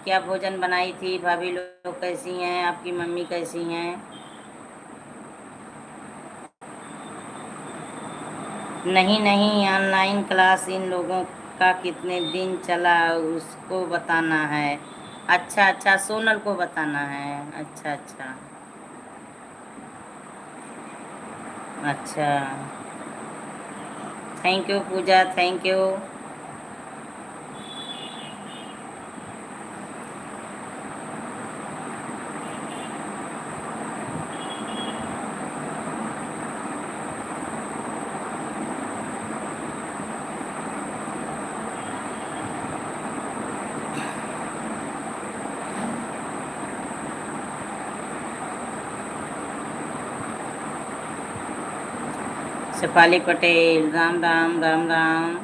क्या भोजन बनाई थी? भाभी लोग कैसी हैं? आपकी मम्मी कैसी हैं? नहीं नहीं, ऑनलाइन क्लास इन लोगों का कितने दिन चला उसको बताना है। अच्छा अच्छा, सोनल को बताना है। अच्छा अच्छा अच्छा, thank you Puja, thank you. Shefali Patel, Ram Ram Ram Ram,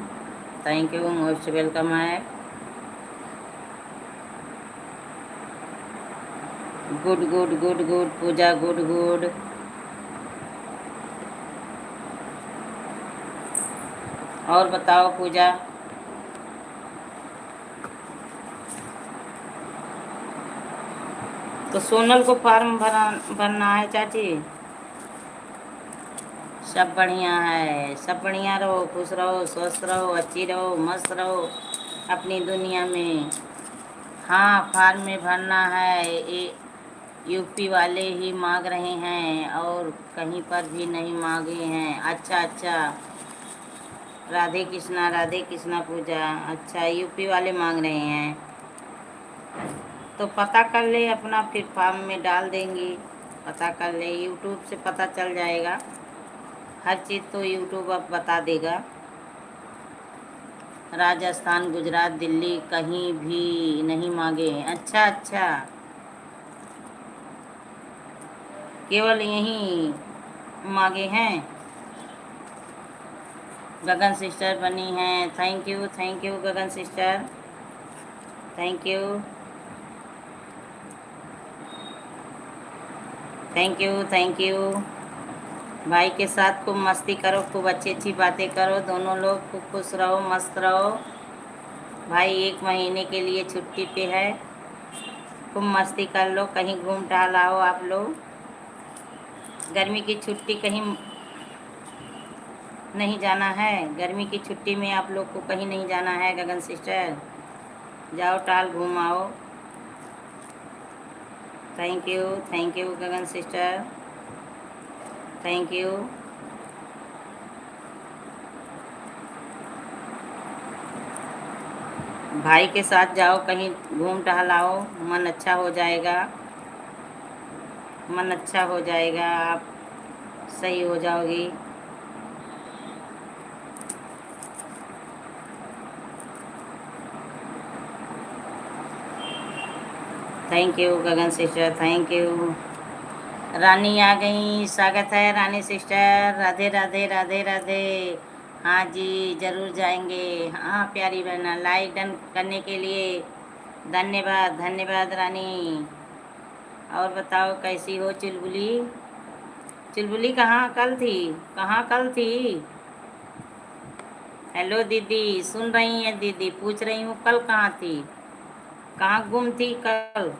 thank you, most welcome है। Good good good good Pooja, good good. और बताओ पूजा। तो सोनल को फॉर्म भरना है चाची। सब बढ़िया है, सब बढ़िया रहो, खुश रहो, स्वस्थ रहो, अच्छी रहो, मस्त रहो अपनी दुनिया में। हाँ, फार्म में भरना है। ये यूपी वाले ही मांग रहे हैं और कहीं पर भी नहीं मांगे हैं। अच्छा अच्छा, राधे कृष्णा पूजा। अच्छा, यूपी वाले मांग रहे हैं तो पता कर ले अपना, फिर फॉर्म में डाल देंगी। पता कर ले, यूट्यूब से पता चल जाएगा। हर चीज़ तो यूट्यूब अब बता देगा। राजस्थान, गुजरात, दिल्ली कहीं भी नहीं मांगे हैं। अच्छा अच्छा, केवल यहीं मांगे हैं। गगन सिस्टर बनी हैं, thank you Gagan sister, thank you thank you thank you. भाई के साथ खूब मस्ती करो, खूब अच्छी अच्छी बातें करो, दोनों लोग खूब खुश रहो, मस्त रहो। भाई 1 महीने के लिए छुट्टी पे है, खूब मस्ती कर लो, कहीं घूम टहल आओ आप लोग। गर्मी की छुट्टी कहीं नहीं जाना है गर्मी की छुट्टी में? आप लोग को कहीं नहीं जाना है गगन सिस्टर? जाओ टाल घूम आओ। Thank you Gagan sister, thank you. भाई के साथ जाओ कहीं, घूम टहलाओ, मन अच्छा हो जाएगा, मन अच्छा हो जाएगा, आप सही हो जाओगी। Thank you Gagan sister, thank you. Rani आ गई, स्वागत है रानी सिस्टर, राधे राधे राधे राधे। हाँ जी ज़रूर जाएंगे। हाँ प्यारी बहना, लाइक डन करने के लिए धन्यवाद, धन्यवाद रानी। और बताओ कैसी हो चुलबुली? चुलबुली कहाँ कल थी, कहाँ कल थी? हेलो दीदी, सुन रही हैं दीदी? पूछ रही हूँ कल कहाँ थी, कहाँ गुम थी कल?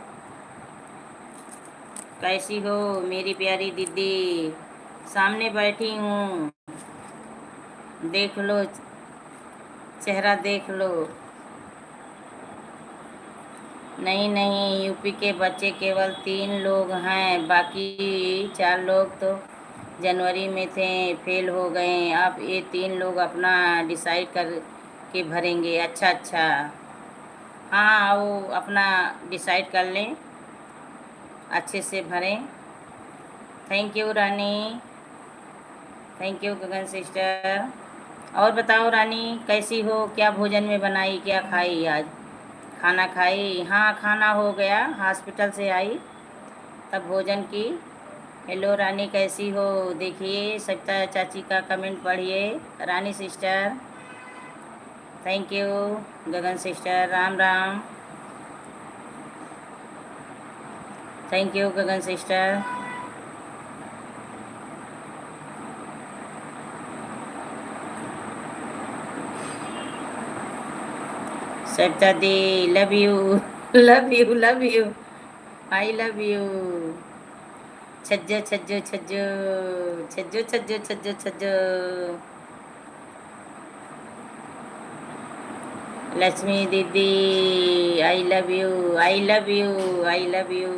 कैसी हो मेरी प्यारी दीदी? सामने बैठी हूँ, देख लो, चेहरा देख लो। नहीं नहीं, यूपी के बच्चे केवल 3 लोग हैं, बाकी 4 लोग तो जनवरी में थे, फेल हो गए। अब ये 3 लोग अपना डिसाइड कर के भरेंगे। अच्छा अच्छा, हाँ वो अपना डिसाइड कर लें, अच्छे से भरें। Thank you Rani, thank you Gagan sister. और बताओ रानी कैसी हो, क्या भोजन में बनाई, क्या खाई आज? खाना खाई? हाँ खाना हो गया, हॉस्पिटल से आई तब भोजन की। हेलो रानी कैसी हो? देखिए सविता चाची का कमेंट पढ़िए। Rani sister thank you, Gagan sister Ram Ram, thank you Gagan sister. Savita दी love you, love you love you, I love you. Chhajjo Chhajjo Chhajjo Chhajjo Chhajjo Chhajjo Chhajjo. Lakshmi दीदी I love you, I love you, I love you.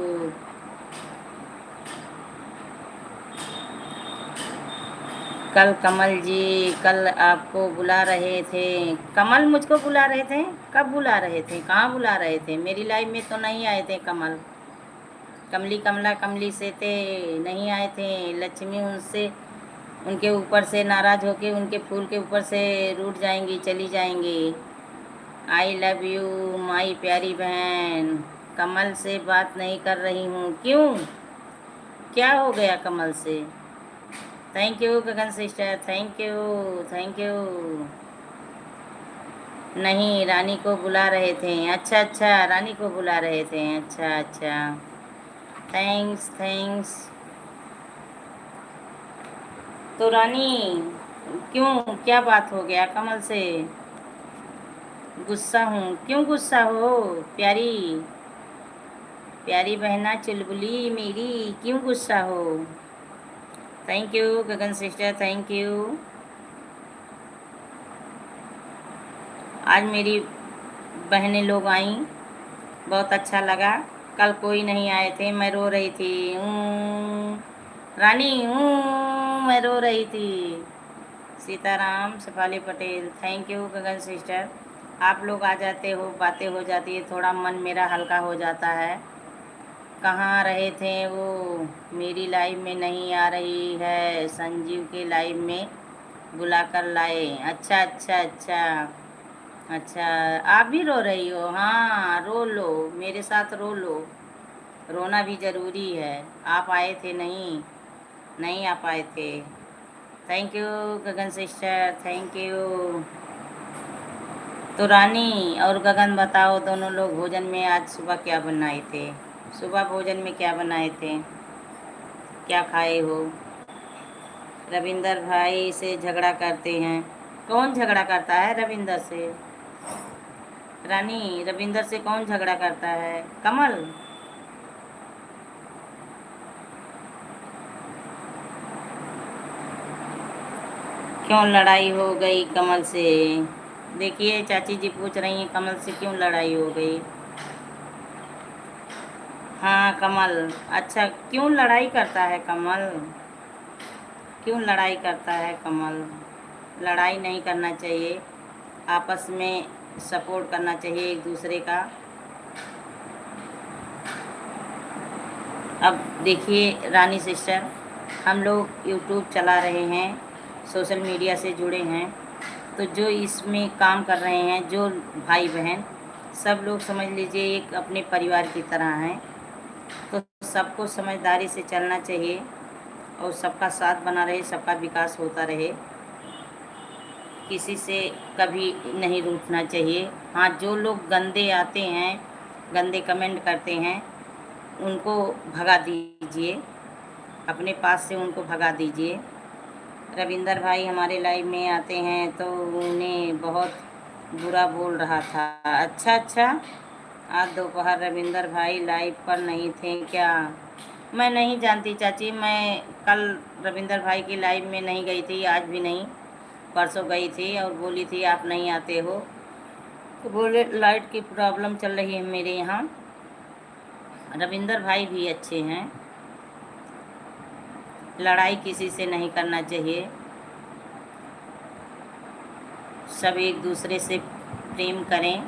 कल कमल जी, कल आपको बुला रहे थे। कमल मुझको बुला रहे थे? कब बुला रहे थे, कहाँ बुला रहे थे? मेरी लाइफ में तो नहीं आए थे कमल। कमली कमला कमली से थे, नहीं आए थे। लक्ष्मी उनसे, उनके ऊपर से नाराज़ होके, उनके फूल के ऊपर से रूठ जाएंगी, चली जाएंगी। आई लव यू माई प्यारी बहन। कमल से बात नहीं कर रही हूँ, क्यों, क्या हो गया कमल से? Thank you Gagan sister, thank you, thank you. नहीं रानी को बुला रहे थे, अच्छा अच्छा रानी को बुला रहे थे, अच्छा अच्छा, थैंक्स थैंक्स। तो रानी क्यों, क्या बात हो गया कमल से? गुस्सा हूँ? क्यों गुस्सा हो प्यारी, प्यारी बहना चुलबुली मेरी, क्यों गुस्सा हो? Thank you Gagan sister, thank you. आज मेरी बहनें लोग आईं, बहुत अच्छा लगा। कल कोई नहीं आए थे, मैं रो रही थी। रानी मैं रो रही थी। Sitaram Shefali Patel, thank you Gagan sister. आप लोग आ जाते हो, बातें हो जाती है, थोड़ा मन मेरा हल्का हो जाता है। कहाँ रहे थे वो? मेरी लाइफ में नहीं आ रही है, संजीव के लाइफ में बुला कर लाए। अच्छा अच्छा अच्छा अच्छा, आप भी रो रही हो? हाँ रो लो, मेरे साथ रो लो, रोना भी ज़रूरी है। आप आए थे नहीं, नहीं आ पाए थे। Thank you Gagan sister, thank you. तो रानी और गगन बताओ, दोनों लोग भोजन में आज सुबह क्या बनाए थे? सुबह भोजन में क्या बनाए थे, क्या खाए हो? रविंदर भाई से झगड़ा करते हैं? कौन झगड़ा करता है रविंदर से? रानी रविंदर से कौन झगड़ा करता है? कमल? क्यों लड़ाई हो गई कमल से? देखिए चाची जी पूछ रही हैं कमल से क्यों लड़ाई हो गई। हाँ कमल, अच्छा क्यों लड़ाई करता है कमल? क्यों लड़ाई करता है कमल? लड़ाई नहीं करना चाहिए, आपस में सपोर्ट करना चाहिए एक दूसरे का। अब देखिए रानी सिस्टर, हम लोग यूट्यूब चला रहे हैं, सोशल मीडिया से जुड़े हैं, तो जो इसमें काम कर रहे हैं, जो भाई बहन सब लोग समझ लीजिए एक अपने परिवार की तरह हैं, तो सबको समझदारी से चलना चाहिए और सबका साथ बना रहे, सबका विकास होता रहे, किसी से कभी नहीं रूठना चाहिए। हाँ जो लोग गंदे आते हैं, गंदे कमेंट करते हैं, उनको भगा दीजिए, अपने पास से उनको भगा दीजिए। रविंदर भाई हमारे लाइव में आते हैं तो उन्हें बहुत बुरा बोल रहा था। अच्छा अच्छा, आज दोपहर रविंदर भाई लाइव पर नहीं थे क्या? मैं नहीं जानती चाची, मैं कल रविंदर भाई की लाइव में नहीं गई थी, आज भी नहीं, परसों गई थी और बोली थी आप नहीं आते हो, तो बोले लाइट की प्रॉब्लम चल रही है मेरे यहाँ। रविंदर भाई भी अच्छे हैं, लड़ाई किसी से नहीं करना चाहिए, सब एक दूसरे से प्रेम करें,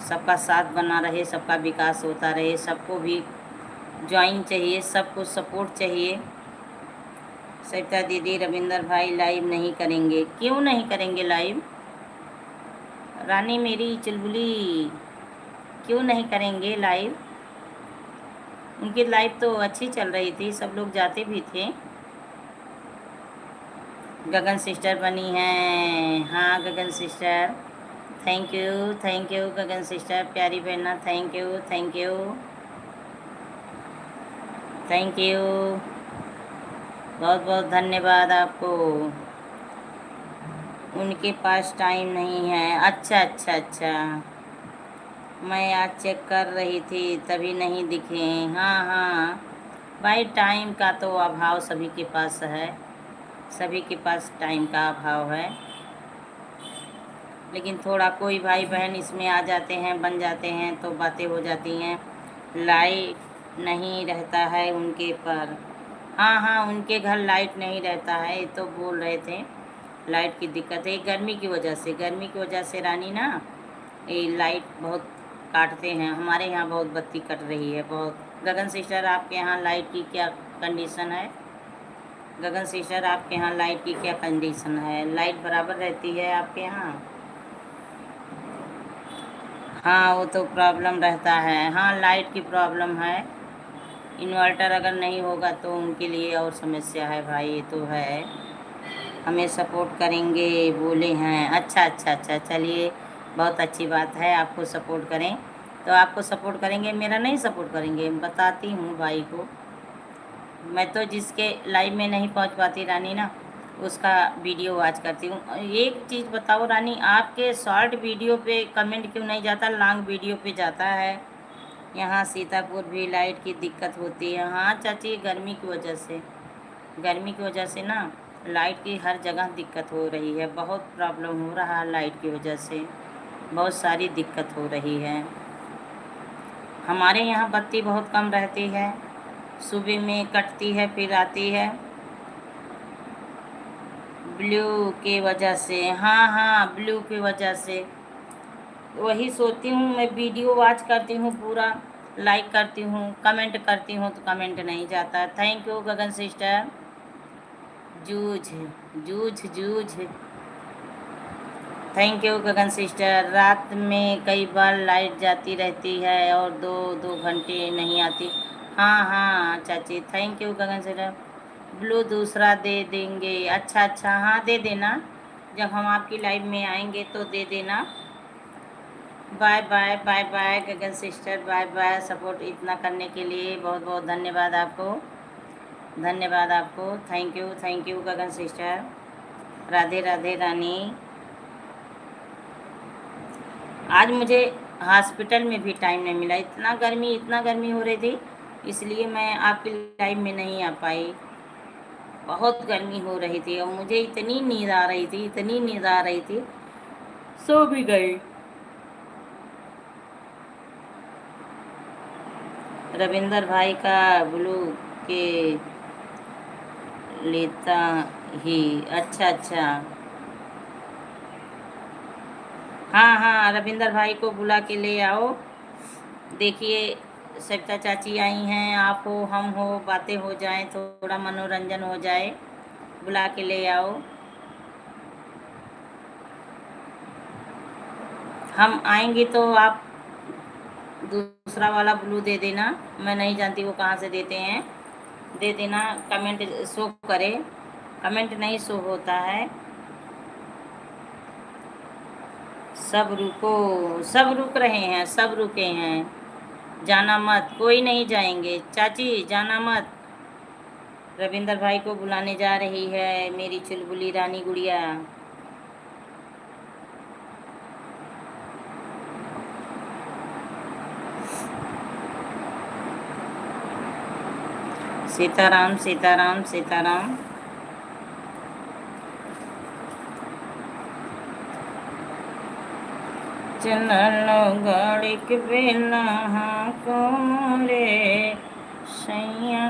सबका साथ बना रहे, सबका विकास होता रहे, सबको भी ज्वाइन चाहिए, सबको सपोर्ट चाहिए। सविता दीदी रविंदर भाई लाइव नहीं करेंगे, क्यों नहीं करेंगे लाइव? रानी मेरी चुलबुली, क्यों नहीं करेंगे लाइव? उनकी लाइव तो अच्छी चल रही थी, सब लोग जाते भी थे। गगन सिस्टर बनी हैं, हाँ Gagan sister, thank you Gagan sister, प्यारी बहना, thank you thank you thank you, बहुत बहुत धन्यवाद आपको। उनके पास टाइम नहीं है, अच्छा अच्छा अच्छा, मैं आज चेक कर रही थी तभी नहीं दिखे। हाँ हाँ भाई, टाइम का तो अभाव सभी के पास है, सभी के पास टाइम का अभाव है, लेकिन थोड़ा कोई भाई बहन इसमें आ जाते हैं, बन जाते हैं तो बातें हो जाती हैं। लाइट नहीं रहता है उनके पर, हाँ हाँ उनके घर लाइट नहीं रहता है, ये तो बोल रहे थे लाइट की दिक्कत है गर्मी की वजह से, गर्मी की वजह से रानी ना ये लाइट बहुत काटते हैं, हमारे यहाँ बहुत बत्ती कट रही है बहुत। गगन सिस्टर आपके यहाँ लाइट की क्या कंडीशन है? गगन सिस्टर आपके यहाँ लाइट की क्या कंडीशन है? लाइट बराबर रहती है आपके यहाँ? हाँ वो तो प्रॉब्लम रहता है, हाँ लाइट की प्रॉब्लम है, इन्वर्टर अगर नहीं होगा तो उनके लिए और समस्या है भाई, ये तो है। हमें सपोर्ट करेंगे बोले हैं, अच्छा अच्छा अच्छा, चलिए बहुत अच्छी बात है, आपको सपोर्ट करें तो आपको सपोर्ट करेंगे, मेरा नहीं सपोर्ट करेंगे? बताती हूँ भाई को, मैं तो जिसके लाइव में नहीं पहुँच पाती रानी ना, उसका वीडियो वॉच करती हूँ। एक चीज़ बताओ रानी, आपके शॉर्ट वीडियो पे कमेंट क्यों नहीं जाता, लॉन्ग वीडियो पे जाता है? यहाँ सीतापुर भी लाइट की दिक्कत होती है। हाँ चाची, गर्मी की वजह से, गर्मी की वजह से ना लाइट की हर जगह दिक्कत हो रही है, बहुत प्रॉब्लम हो रहा है लाइट की वजह से, बहुत सारी दिक्कत हो रही है। हमारे यहाँ बत्ती बहुत कम रहती है, सुबह में कटती है फिर आती है, ब्लू के वजह से, हाँ हाँ ब्लू की वजह से, वही सोचती हूँ मैं, वीडियो वॉच करती हूँ पूरा, लाइक करती हूँ, कमेंट करती हूँ तो कमेंट नहीं जाता। थैंक यू गगन सिस्टर, जूझ जूझ जूझ, थैंक यू गगन सिस्टर। रात में कई बार लाइट जाती रहती है और दो दो घंटे नहीं आती। हाँ हाँ चाची, thank you Gagan sister. Blue दूसरा दे देंगे, अच्छा अच्छा हाँ दे देना, जब हम आपकी लाइव में आएंगे तो दे देना। बाय बाय बाय बाय गगन सिस्टर, बाय बाय, सपोर्ट इतना करने के लिए बहुत बहुत धन्यवाद आपको, धन्यवाद आपको, thank you Gagan sister, Radhe Radhe Rani. आज मुझे हॉस्पिटल में भी टाइम नहीं मिला, इतना गर्मी हो रही थी, इसलिए मैं आपकी लाइव में नहीं आ पाई। बहुत गर्मी हो रही थी और मुझे इतनी नींद आ रही थी, इतनी नींद आ रही थी, सो भी गई। रविंदर भाई का ब्लू के लेता ही। अच्छा अच्छा। हाँ हाँ, रविंदर भाई को बुला के ले आओ। देखिए, सविता चाची आई हैं, आप हो, हम हो, बातें हो जाएं, थोड़ा मनोरंजन हो जाए। बुला के ले आओ। हम आएंगे तो आप दूसरा वाला ब्लू दे देना। मैं नहीं जानती वो कहाँ से देते हैं। दे देना, कमेंट शो करे। कमेंट नहीं शो होता है। सब रुको, सब रुक रहे हैं, सब रुके हैं। जाना मत, कोई नहीं जाएंगे चाची, जाना मत। रविंदर भाई को बुलाने जा रही है मेरी चुलबुली रानी गुड़िया। सीताराम सीताराम सीताराम। चलो गाड़ी के बेला कोले सैया।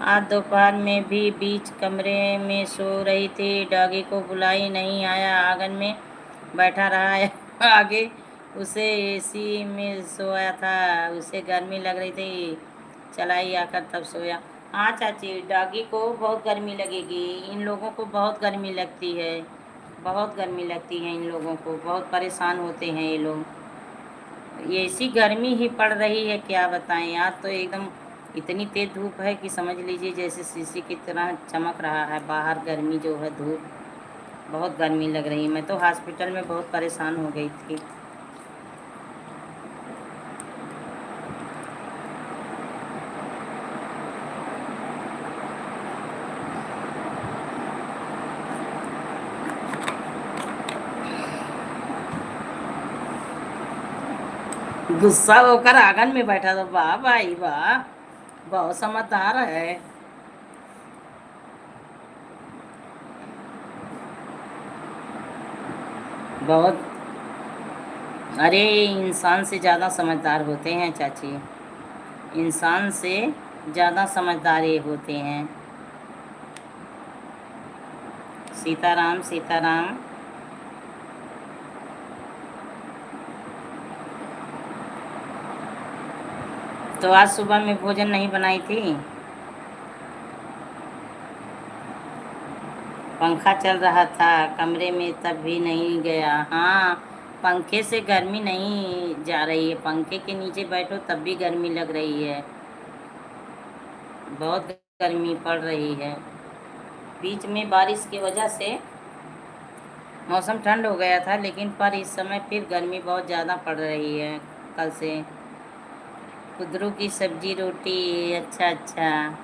आज दोपहर में भी बीच कमरे में सो रही थी, डॉगी को बुलाई नहीं आया, आंगन में बैठा रहा है। आगे उसे एसी में सोया था, उसे गर्मी लग रही थी, चलाई आकर तब सोया। हाँ चाची, डॉगी को बहुत गर्मी लगेगी, इन लोगों को बहुत गर्मी लगती है, बहुत गर्मी लगती है इन लोगों को, बहुत परेशान होते हैं ये लोग। ये ऐसी गर्मी ही पड़ रही है, क्या बताएं। आज तो एकदम इतनी तेज़ धूप है कि समझ लीजिए जैसे शीशे की तरह चमक रहा है बाहर। गर्मी जो है, धूप, बहुत गर्मी लग रही है। मैं तो हॉस्पिटल में बहुत परेशान हो गई थी। गुस्सा होकर आंगन में बैठा था। वाह भाई वाह, बहुत समझदार है। बहुत। अरे, इंसान से ज़्यादा समझदार होते हैं चाची, इंसान से ज़्यादा समझदार ये होते हैं। सीताराम सीताराम। तो आज सुबह में भोजन नहीं बनाई थी? पंखा चल रहा था कमरे में, तब भी नहीं गया। हाँ, पंखे से गर्मी नहीं जा रही है, पंखे के नीचे बैठो तब भी गर्मी लग रही है, बहुत गर्मी पड़ रही है। बीच में बारिश की वजह से मौसम ठंड हो गया था, लेकिन पर इस समय फिर गर्मी बहुत ज़्यादा पड़ रही है कल से। कुदरू की सब्जी रोटी, अच्छा अच्छा,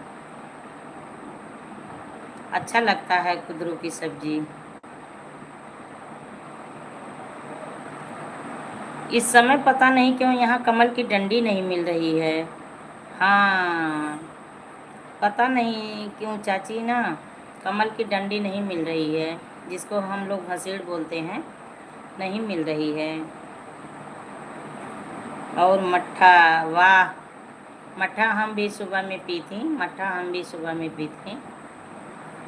अच्छा लगता है कुदरू की सब्जी। इस समय पता नहीं क्यों यहाँ कमल की डंडी नहीं मिल रही है। हाँ, पता नहीं क्यों चाची ना, कमल की डंडी नहीं मिल रही है, जिसको हम लोग भसीड़ बोलते हैं, नहीं मिल रही है। और मट्ठा, वाह, मट्ठा हम भी सुबह में पी थी, मट्ठा हम भी सुबह में पी थी,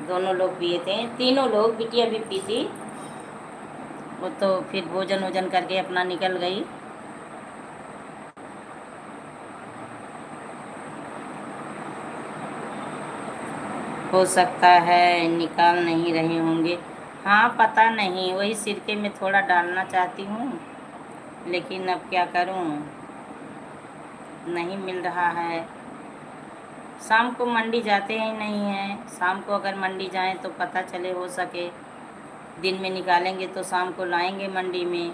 दोनों लोग पिए थे, तीनों लोग, बिटिया भी पी थी। वो तो फिर भोजन वोजन करके अपना निकल गई। हो सकता है निकाल नहीं रहे होंगे। हाँ, पता नहीं, वही सिरके में थोड़ा डालना चाहती हूँ, लेकिन अब क्या करूँ, नहीं मिल रहा है। शाम को मंडी जाते ही नहीं हैं, शाम को अगर मंडी जाएं तो पता चले, हो सके दिन में निकालेंगे तो शाम को लाएंगे मंडी में।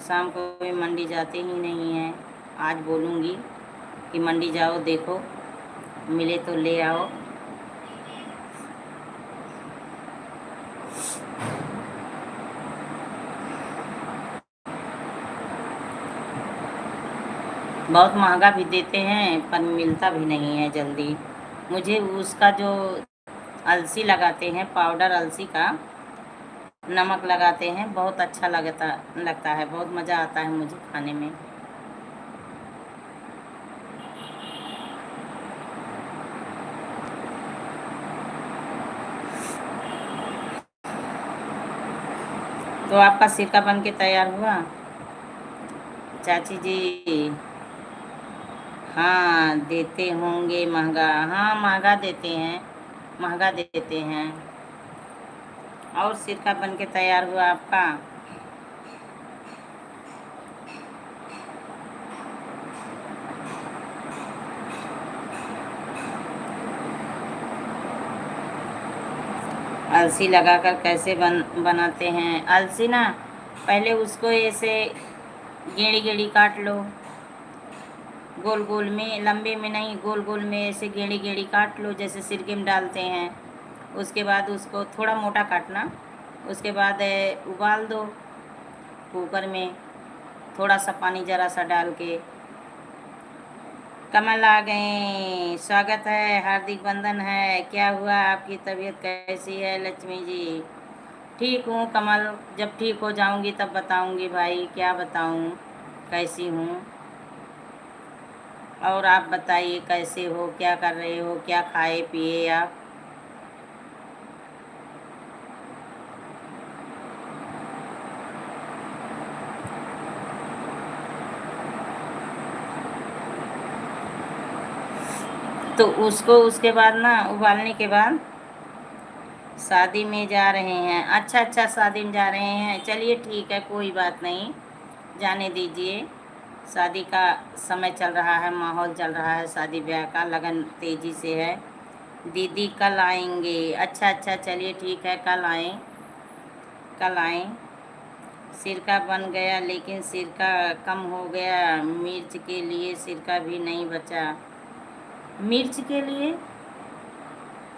शाम को भी मंडी जाते ही नहीं हैं। आज बोलूँगी कि मंडी जाओ, देखो मिले तो ले आओ। बहुत महंगा भी देते हैं, पर मिलता भी नहीं है जल्दी। मुझे उसका जो अलसी लगाते हैं, पाउडर अलसी का, नमक लगाते हैं, बहुत अच्छा लगता है, बहुत मज़ा आता है मुझे खाने में। तो आपका सिरका बन के तैयार हुआ चाची जी? हाँ देते होंगे महंगा, हाँ महंगा देते हैं, महंगा देते हैं। और सिरका बन के तैयार हुआ आपका? अलसी लगाकर कैसे बनाते हैं? अलसी ना पहले उसको ऐसे गेड़ी गेड़ी काट लो, गोल गोल में, लंबे में नहीं, गोल गोल में ऐसे गेड़ी गेड़ी काट लो जैसे सिरके में डालते हैं। उसके बाद उसको थोड़ा मोटा काटना। उसके बाद उबाल दो कुकर में, थोड़ा सा पानी ज़रा सा डाल के। कमल आ गए, स्वागत है, हार्दिक बंधन है। क्या हुआ, आपकी तबीयत कैसी है लक्ष्मी जी? ठीक हूँ कमल, जब ठीक हो जाऊँगी तब बताऊँगी भाई, क्या बताऊँ कैसी हूँ। और आप बताइए कैसे हो, क्या कर रहे हो, क्या खाए पिए आप? तो उसको उसके बाद ना, उबालने के बाद शादी में जा रहे हैं। अच्छा अच्छा, शादी में जा रहे हैं, चलिए ठीक है, कोई बात नहीं, जाने दीजिए। शादी का समय चल रहा है, माहौल चल रहा है शादी ब्याह का, लगन तेज़ी से है। दीदी कल आएंगे? अच्छा अच्छा, चलिए ठीक है, कल आएँ, कल आएँ। सिरका बन गया लेकिन सिरका कम हो गया, मिर्च के लिए सिरका भी नहीं बचा। मिर्च के लिए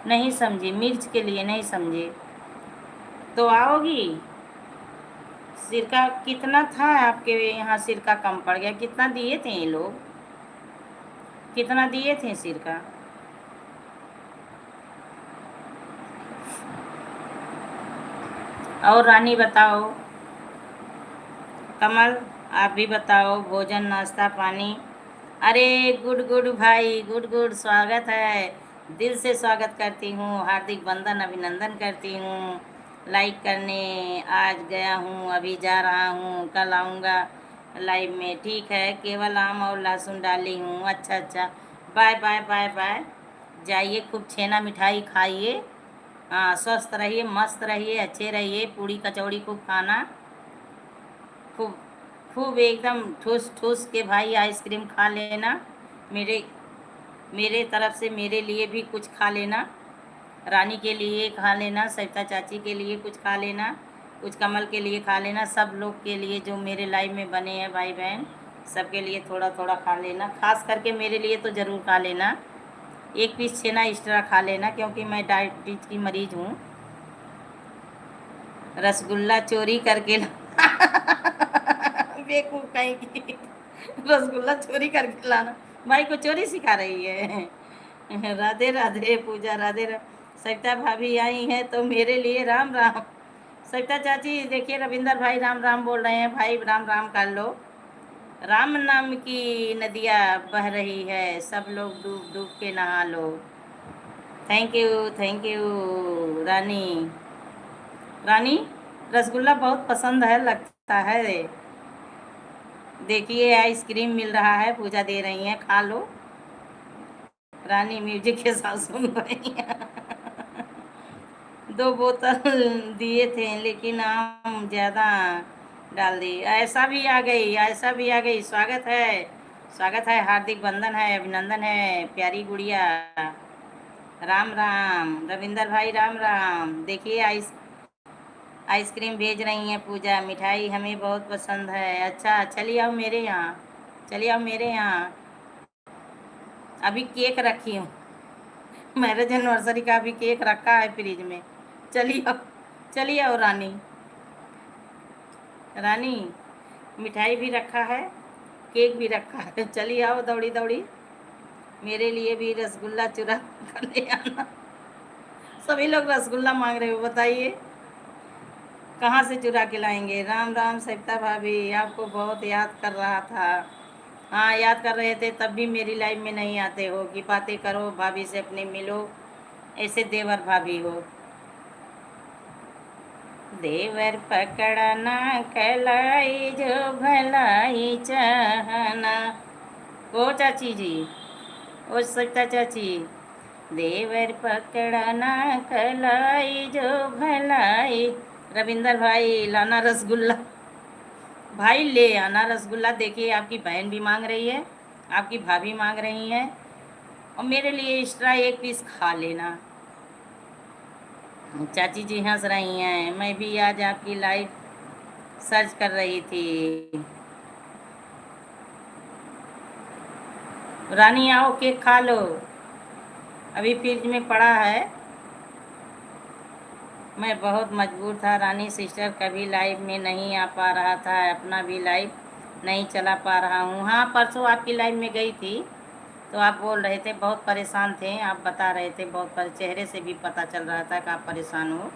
नहीं समझी, मिर्च के लिए नहीं समझे। तो आओगी? सिरका कितना था आपके यहाँ? सिरका कम पड़ गया, कितना दिए थे ये लोग, कितना दिए थे सिरका? और रानी बताओ, कमल आप भी बताओ, भोजन नाश्ता पानी? अरे गुड गुड भाई, गुड गुड, स्वागत है, दिल से स्वागत करती हूँ, हार्दिक बंधन अभिनंदन करती हूँ। लाइक करने आज गया हूँ, अभी जा रहा हूँ, कल आऊँगा लाइव में, ठीक है, केवल आम और लहसुन डाली हूँ। अच्छा अच्छा, बाय बाय बाय बाय, जाइए खूब छेना मिठाई खाइए, हाँ स्वस्थ रहिए, मस्त रहिए, अच्छे रहिए, पूड़ी कचौड़ी खूब खाना, खूब खूब एकदम ठूस ठूस के भाई आइसक्रीम खा लेना। मेरे मेरे तरफ से मेरे लिए भी कुछ खा लेना, रानी के लिए खा लेना, सविता चाची के लिए कुछ खा लेना, कुछ कमल के लिए खा लेना, सब लोग के लिए जो मेरे लाइव में बने हैं भाई बहन, सबके लिए थोड़ा थोड़ा खा लेना, खास करके मेरे लिए तो ज़रूर खा लेना। एक पीस छेना एक्स्ट्रा खा लेना, क्योंकि मैं डायबिटीज की मरीज हूँ। रसगुल्ला चोरी करके बेवकूफ़ कहीं की, रसगुल्ला चोरी करके लाना, भाई को चोरी सिखा रही है। राधे राधे पूजा, राधे सविता भाभी आई हैं तो मेरे लिए राम राम। सविता चाची देखिए, रविंदर भाई राम राम बोल रहे हैं, भाई राम राम कर लो। राम नाम की नदियाँ बह रही है, सब लोग डूब डूब के नहा लो। थैंक यू रानी। रानी रसगुल्ला बहुत पसंद है लगता है, देखिए आइसक्रीम मिल रहा है, पूजा दे रही हैं, खा लो। रानी म्यूजिक के साथ सुन रही हैं। 2 बोतल दिए थे लेकिन आम ज़्यादा डाल दी। ऐसा भी आ गई, ऐसा भी आ गई, स्वागत है, स्वागत है, हार्दिक बंधन है, अभिनंदन है प्यारी गुड़िया। राम राम रविंदर भाई, राम राम। देखिए आइसक्रीम भेज रही हैं पूजा, मिठाई हमें बहुत पसंद है। अच्छा चलिए आओ मेरे यहाँ, चलिए आओ मेरे यहाँ, अभी केक रखी हूँ, मैरिज एनिवर्सरी का अभी केक रखा है फ्रिज में। चलिए आओ, चलिए आओ रानी, रानी मिठाई भी रखा है, केक भी रखा है, चलिए आओ दौड़ी दौड़ी, मेरे लिए भी रसगुल्ला चुरा कर ले आना। सभी लोग रसगुल्ला मांग रहे हो, बताइए कहाँ से चुरा के लाएंगे। राम राम सविता भाभी, आपको बहुत याद कर रहा था। हाँ याद कर रहे थे, तब भी मेरी लाइफ में नहीं आते हो कि बातें करो, भाभी से अपने मिलो, ऐसे देवर भाभी हो। देवर पकड़ना कलाई जो भलाई चाहना। ओ चाची जी, ओ सविता चाची, देवर पकड़ना कलाई जो भलाई। रविंदर भाई लाना रसगुल्ला, भाई ले आना रसगुल्ला। देखिए आपकी बहन भी मांग रही है, आपकी भाभी मांग रही है, और मेरे लिए एक्स्ट्रा एक पीस खा लेना। चाची जी हंस रही हैं, मैं भी आज आपकी लाइव सर्च कर रही थी। रानी आओ केक खा लो, अभी फ्रिज में पड़ा है। मैं बहुत मजबूर था रानी सिस्टर, कभी लाइव में नहीं आ पा रहा था, अपना भी लाइव नहीं चला पा रहा हूँ। हाँ परसों आपकी लाइव में गई थी तो आप बोल रहे थे बहुत परेशान थे, आप बता रहे थे बहुत चेहरे से भी पता चल रहा था कि आप परेशान हो।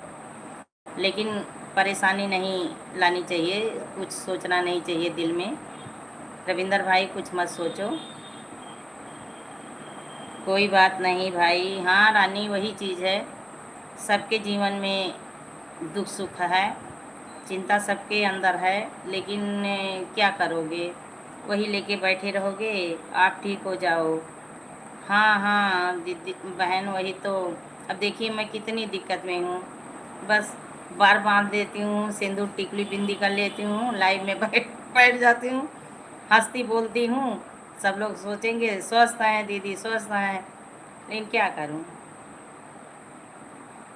लेकिन परेशानी नहीं लानी चाहिए, कुछ सोचना नहीं चाहिए दिल में। रविंदर भाई कुछ मत सोचो, कोई बात नहीं भाई। हाँ रानी वही चीज़ है, सबके जीवन में दुख सुख है, चिंता सबके अंदर है, लेकिन क्या करोगे, वही लेके बैठे रहोगे। आप ठीक हो जाओ। हाँ हाँ दीदी बहन वही तो। अब देखिए मैं कितनी दिक्कत में हूँ, बस बार बांध देती हूँ, सिंदूर टिकली बिंदी कर लेती हूँ, लाइव में बैठ बैठ जाती हूँ, हंसती बोलती हूँ। सब लोग सोचेंगे स्वस्थ हैं दीदी स्वस्थ हैं, लेकिन क्या करूँ।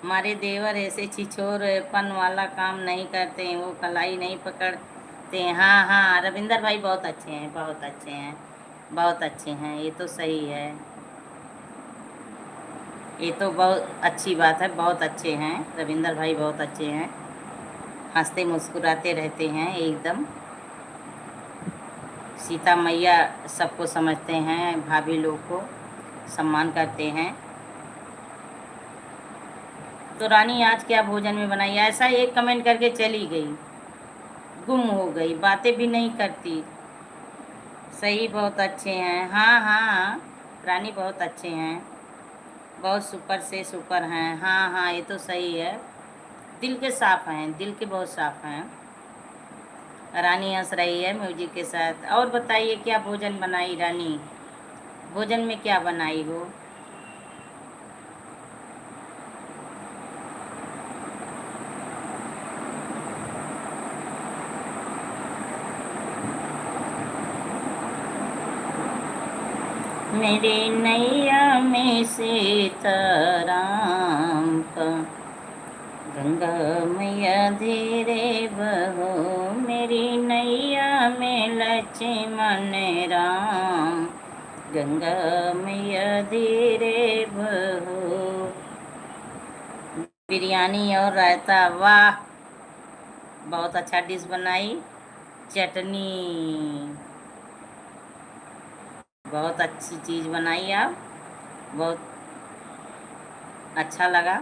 हमारे देवर ऐसे छिछोरपन वाला काम नहीं करते हैं, वो कलाई नहीं पकड़ते हैं। हाँ हाँ रविंदर भाई बहुत अच्छे हैं, बहुत अच्छे हैं, बहुत अच्छे हैं, ये तो सही है, ये तो बहुत अच्छी बात है, बहुत अच्छे हैं रविंदर भाई, बहुत अच्छे हैं, हंसते मुस्कुराते रहते हैं एकदम। सीता मैया सबको समझते हैं, भाभी लोग को सम्मान करते हैं। तो रानी आज क्या भोजन में बनाई, ऐसा एक कमेंट करके चली गई, गुम हो गई, बातें भी नहीं करती। सही बहुत अच्छे हैं, हाँ हाँ रानी बहुत अच्छे हैं, बहुत सुपर से सुपर हैं। हाँ हाँ ये तो सही है, दिल के साफ हैं, दिल के बहुत साफ हैं। रानी हंस रही है म्यूजिक के साथ। और बताइए क्या भोजन बनाई रानी, भोजन में क्या बनाई हो। मेरी नैया में सीताराम का, गंगा मैया धीरे बहो, मेरी नैया में लक्ष्मण राम, गंगा मैया धीरे बहो। बिरयानी और रायता, वाह बहुत अच्छा डिश बनाई। चटनी, बहुत अच्छी चीज़ बनाई आप, बहुत अच्छा लगा।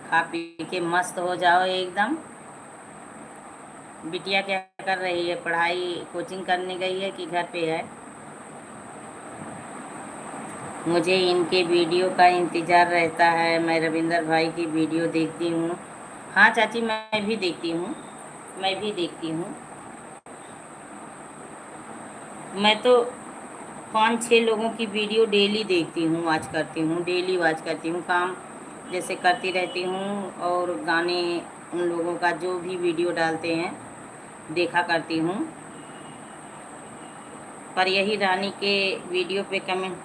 खा पी के मस्त हो जाओ एकदम। बिटिया क्या कर रही है, पढ़ाई कोचिंग करने गई है कि घर पे है। मुझे इनके वीडियो का इंतज़ार रहता है, मैं रविंदर भाई की वीडियो देखती हूँ। हाँ चाची मैं भी देखती हूँ, मैं भी देखती हूँ। मैं तो 5-6 लोगों की वीडियो डेली देखती हूँ, वॉच करती हूँ, डेली वॉच करती हूँ, काम जैसे करती रहती हूँ, और गाने उन लोगों का जो भी वीडियो डालते हैं देखा करती हूँ। पर यही रानी के वीडियो पे कमेंट,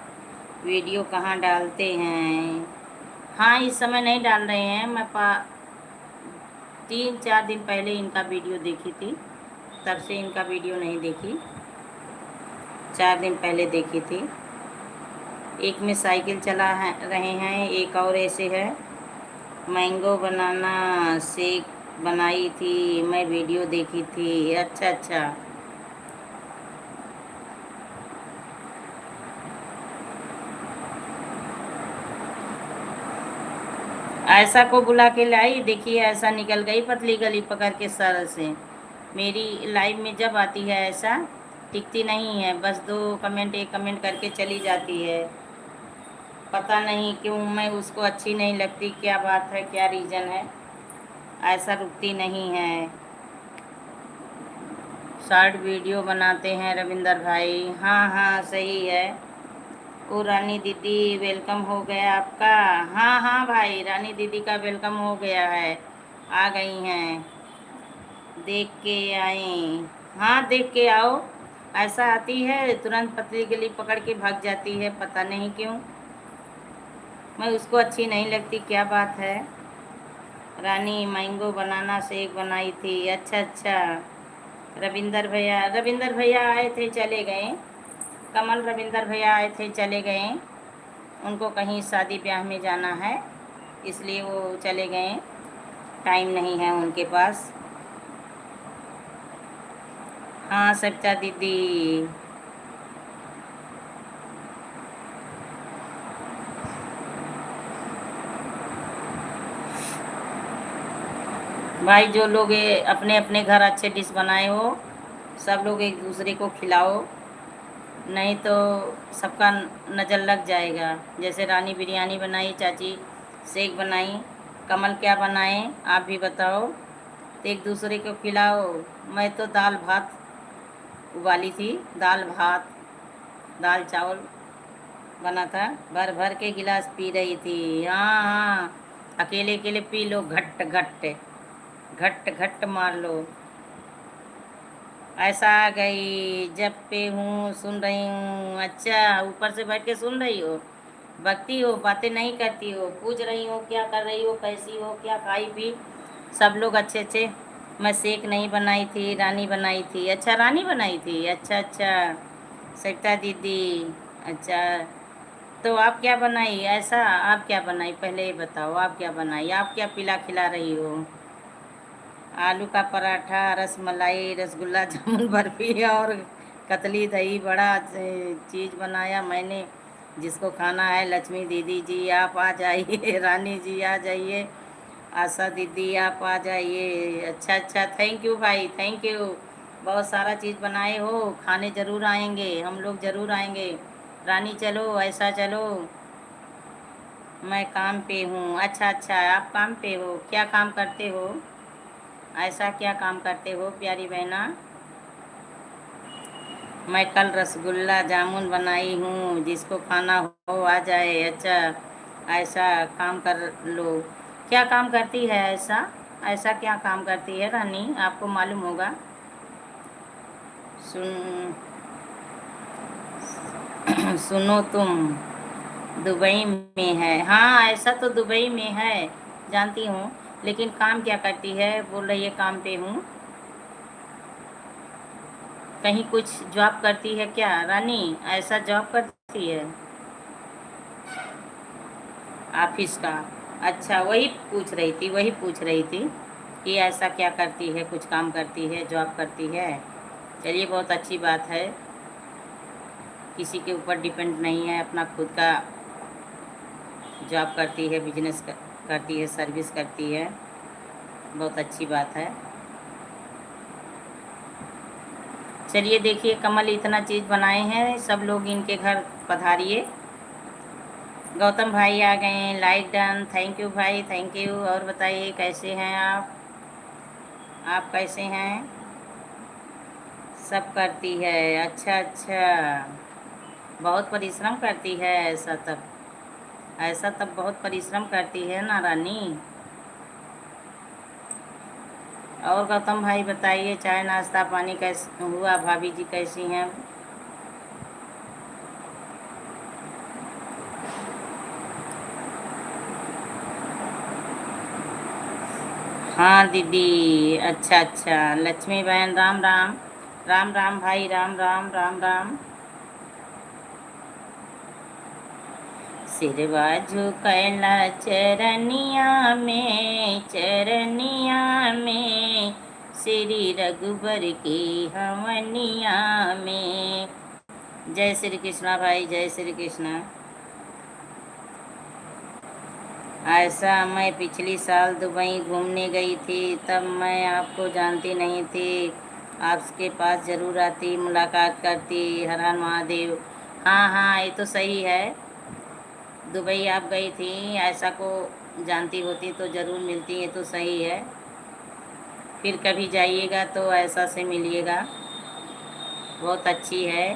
वीडियो कहाँ डालते हैं। हाँ इस समय नहीं डाल रहे हैं, मैं 3-4 दिन पहले इनका वीडियो देखी थी, तब से इनका वीडियो नहीं देखी, 4 दिन पहले देखी थी। एक में साइकिल चला रहे हैं, एक और ऐसे है मैंगो बनाना शेक बनाई थी, मैं वीडियो देखी थी। अच्छा अच्छा, ऐसा को बुला के लाई, देखिए ऐसा निकल गई पतली गली पकड़ के सर से। मेरी लाइव में जब आती है ऐसा टिकती नहीं है, बस 2 कमेंट 1 कमेंट करके चली जाती है। पता नहीं क्यों, मैं उसको अच्छी नहीं लगती, क्या बात है, क्या रीज़न है, ऐसा रुकती नहीं है। शॉर्ट वीडियो बनाते हैं रविंदर भाई, हाँ हाँ सही है। ओ रानी दीदी वेलकम हो गया आपका। हाँ हाँ भाई, रानी दीदी का वेलकम हो गया है, आ गई हैं, देख के आए। हाँ देख के आओ। ऐसा आती है तुरंत पतली गली पकड़ के भाग जाती है, पता नहीं क्यों, मैं उसको अच्छी नहीं लगती, क्या बात है। रानी मैंगो बनाना शेक बनाई थी, अच्छा अच्छा। रविंदर भैया आए थे चले गए। कमल रविंदर भैया आए थे चले गए, उनको कहीं शादी ब्याह में जाना है, इसलिए वो चले गए, टाइम नहीं है उनके पास। हाँ सविता दीदी, भाई जो लोग ये अपने अपने घर अच्छे डिश बनाए हो, सब लोग एक दूसरे को खिलाओ, नहीं तो सबका नज़र लग जाएगा। जैसे रानी बिरयानी बनाई, चाची शेक बनाई, कमल क्या बनाए आप भी बताओ, तो एक दूसरे को खिलाओ। मैं तो दाल भात उबाली थी, दाल भात दाल चावल बना था, भर भर के गिलास पी रही थी। हाँ हाँ, अकेले अकेले पी लो, घट घट घट घट मार लो। ऐसा आ गई, जब पे हूँ सुन रही हूँ, अच्छा ऊपर से बैठ के सुन रही हो, बकती हो, बातें नहीं करती हो, पूछ रही हो क्या कर रही हो, कैसी हो, क्या खाई पी। सब लोग अच्छे अच्छे। मैं शेक नहीं बनाई थी, रानी बनाई थी, अच्छा रानी बनाई थी, अच्छा अच्छा। सविता दीदी, अच्छा तो आप क्या बनाई, ऐसा आप क्या बनाई, पहले ये बताओ आप क्या बनाई, आप क्या पिला खिला रही हो। आलू का पराठा, रसमलाई, रसगुल्ला, जामुन बर्फी और कतली दही बड़ा चीज़ बनाया मैंने। जिसको खाना है लक्ष्मी दीदी जी आप आ जाइए, रानी जी आ जाइए, आशा दीदी आप आ जाइए। अच्छा अच्छा, थैंक यू भाई, थैंक यू। बहुत सारा चीज़ बनाए हो, खाने ज़रूर आएंगे, हम लोग ज़रूर आएंगे। रानी चलो, ऐसा चलो। मैं काम पे हूँ, अच्छा अच्छा आप काम पे हो, क्या काम करते हो, ऐसा क्या काम करते हो प्यारी बहना। मैं कल रसगुल्ला जामुन बनाई हूँ, जिसको खाना हो आ जाए, अच्छा ऐसा काम कर लो। क्या काम करती है ऐसा, ऐसा क्या काम करती है रानी, आपको मालूम होगा। सुन सुनो तुम, दुबई में है, हाँ ऐसा तो दुबई में है, जानती हूँ, लेकिन काम क्या करती है, बोल रही है काम पे हूँ, कहीं कुछ जॉब करती है क्या रानी, ऐसा जॉब करती है ऑफिस का। अच्छा वही पूछ रही थी, वही पूछ रही थी कि ऐसा क्या करती है, कुछ काम करती है, जॉब करती है। चलिए बहुत अच्छी बात है, किसी के ऊपर डिपेंड नहीं है, अपना खुद का जॉब करती है, बिजनेस करती है, सर्विस करती है, बहुत अच्छी बात है। चलिए देखिए कमल इतना चीज़ बनाए हैं, सब लोग इनके घर पधारिए। गौतम भाई आ गए हैं, लाइक डन, थैंक यू भाई, थैंक यू। और बताइए कैसे हैं आप कैसे हैं। सब करती है, अच्छा अच्छा, बहुत परिश्रम करती है, ऐसा तब बहुत परिश्रम करती है ना रानी। और गौतम भाई बताइए, चाय नाश्ता पानी कैसे हुआ, भाभी जी कैसी हैं। हाँ दीदी, अच्छा अच्छा, लक्ष्मी बहन राम राम, राम राम भाई, राम राम राम राम। सिरवा झुकैला चरनिया में श्री रघुबर की हवनिया में। जय श्री कृष्णा भाई, जय श्री कृष्णा। ऐसा मैं पिछली साल दुबई घूमने गई थी, तब मैं आपको जानती नहीं थी। आपके पास ज़रूर आती, मुलाकात करती। हर हर महादेव। हाँ हाँ, ये तो सही है। दुबई आप गई थी, ऐसा को जानती होती तो ज़रूर मिलती, ये तो सही है। फिर कभी जाइएगा तो ऐसा से मिलिएगा, बहुत अच्छी है।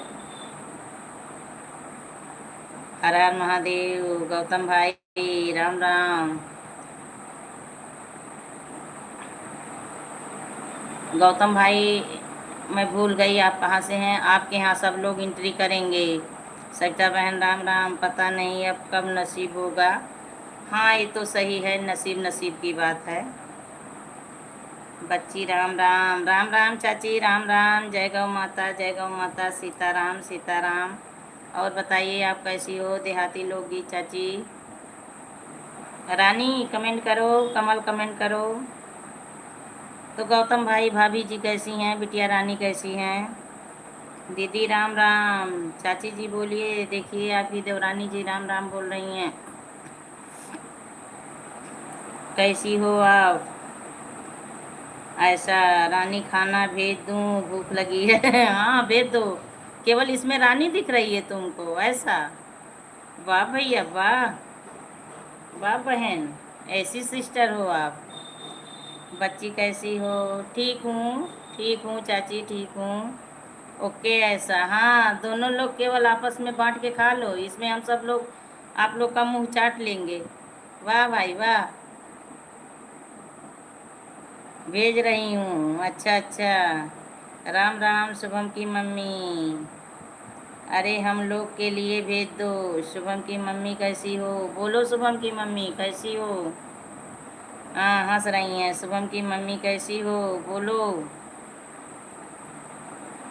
हर हर महादेव गौतम भाई, राम राम। गौतम भाई, मैं भूल गई आप कहाँ से हैं। आपके यहाँ सब लोग एंट्री करेंगे। सविता बहन राम राम। पता नहीं अब कब नसीब होगा। हाँ, ये तो सही है, नसीब नसीब की बात है। बच्ची राम राम। राम राम चाची, राम राम। जय गौ माता, जय गौ माता। सीताराम सीताराम। और बताइए आप कैसी हो देहाती लोगी चाची। रानी कमेंट करो, कमल कमेंट करो। तो गौतम भाई भाभी जी कैसी हैं, बिटिया रानी कैसी हैं। दीदी राम राम। चाची जी बोलिए, देखिए आपकी देवरानी जी राम राम बोल रही हैं। कैसी हो आप। ऐसा रानी, खाना भेज दूं, भूख लगी है। हाँ भेज दो। केवल इसमें रानी दिख रही है तुमको, ऐसा। वाह भैया वाह। वाह बहन, ऐसी सिस्टर हो आप। बच्ची कैसी हो। ठीक हूँ, ठीक हूँ चाची, ठीक हूँ। ओके, ऐसा। हाँ, दोनों लोग केवल आपस में बांट के खा लो, इसमें हम सब लोग आप लोग का मुंह चाट लेंगे। वाह भाई वाह। भेज रही हूँ, अच्छा अच्छा। राम राम शुभम की मम्मी। अरे हम लोग के लिए भेज दो। शुभम की मम्मी कैसी हो, बोलो शुभम की मम्मी कैसी हो। हाँ हंस रही हैं। शुभम की मम्मी कैसी हो, बोलो।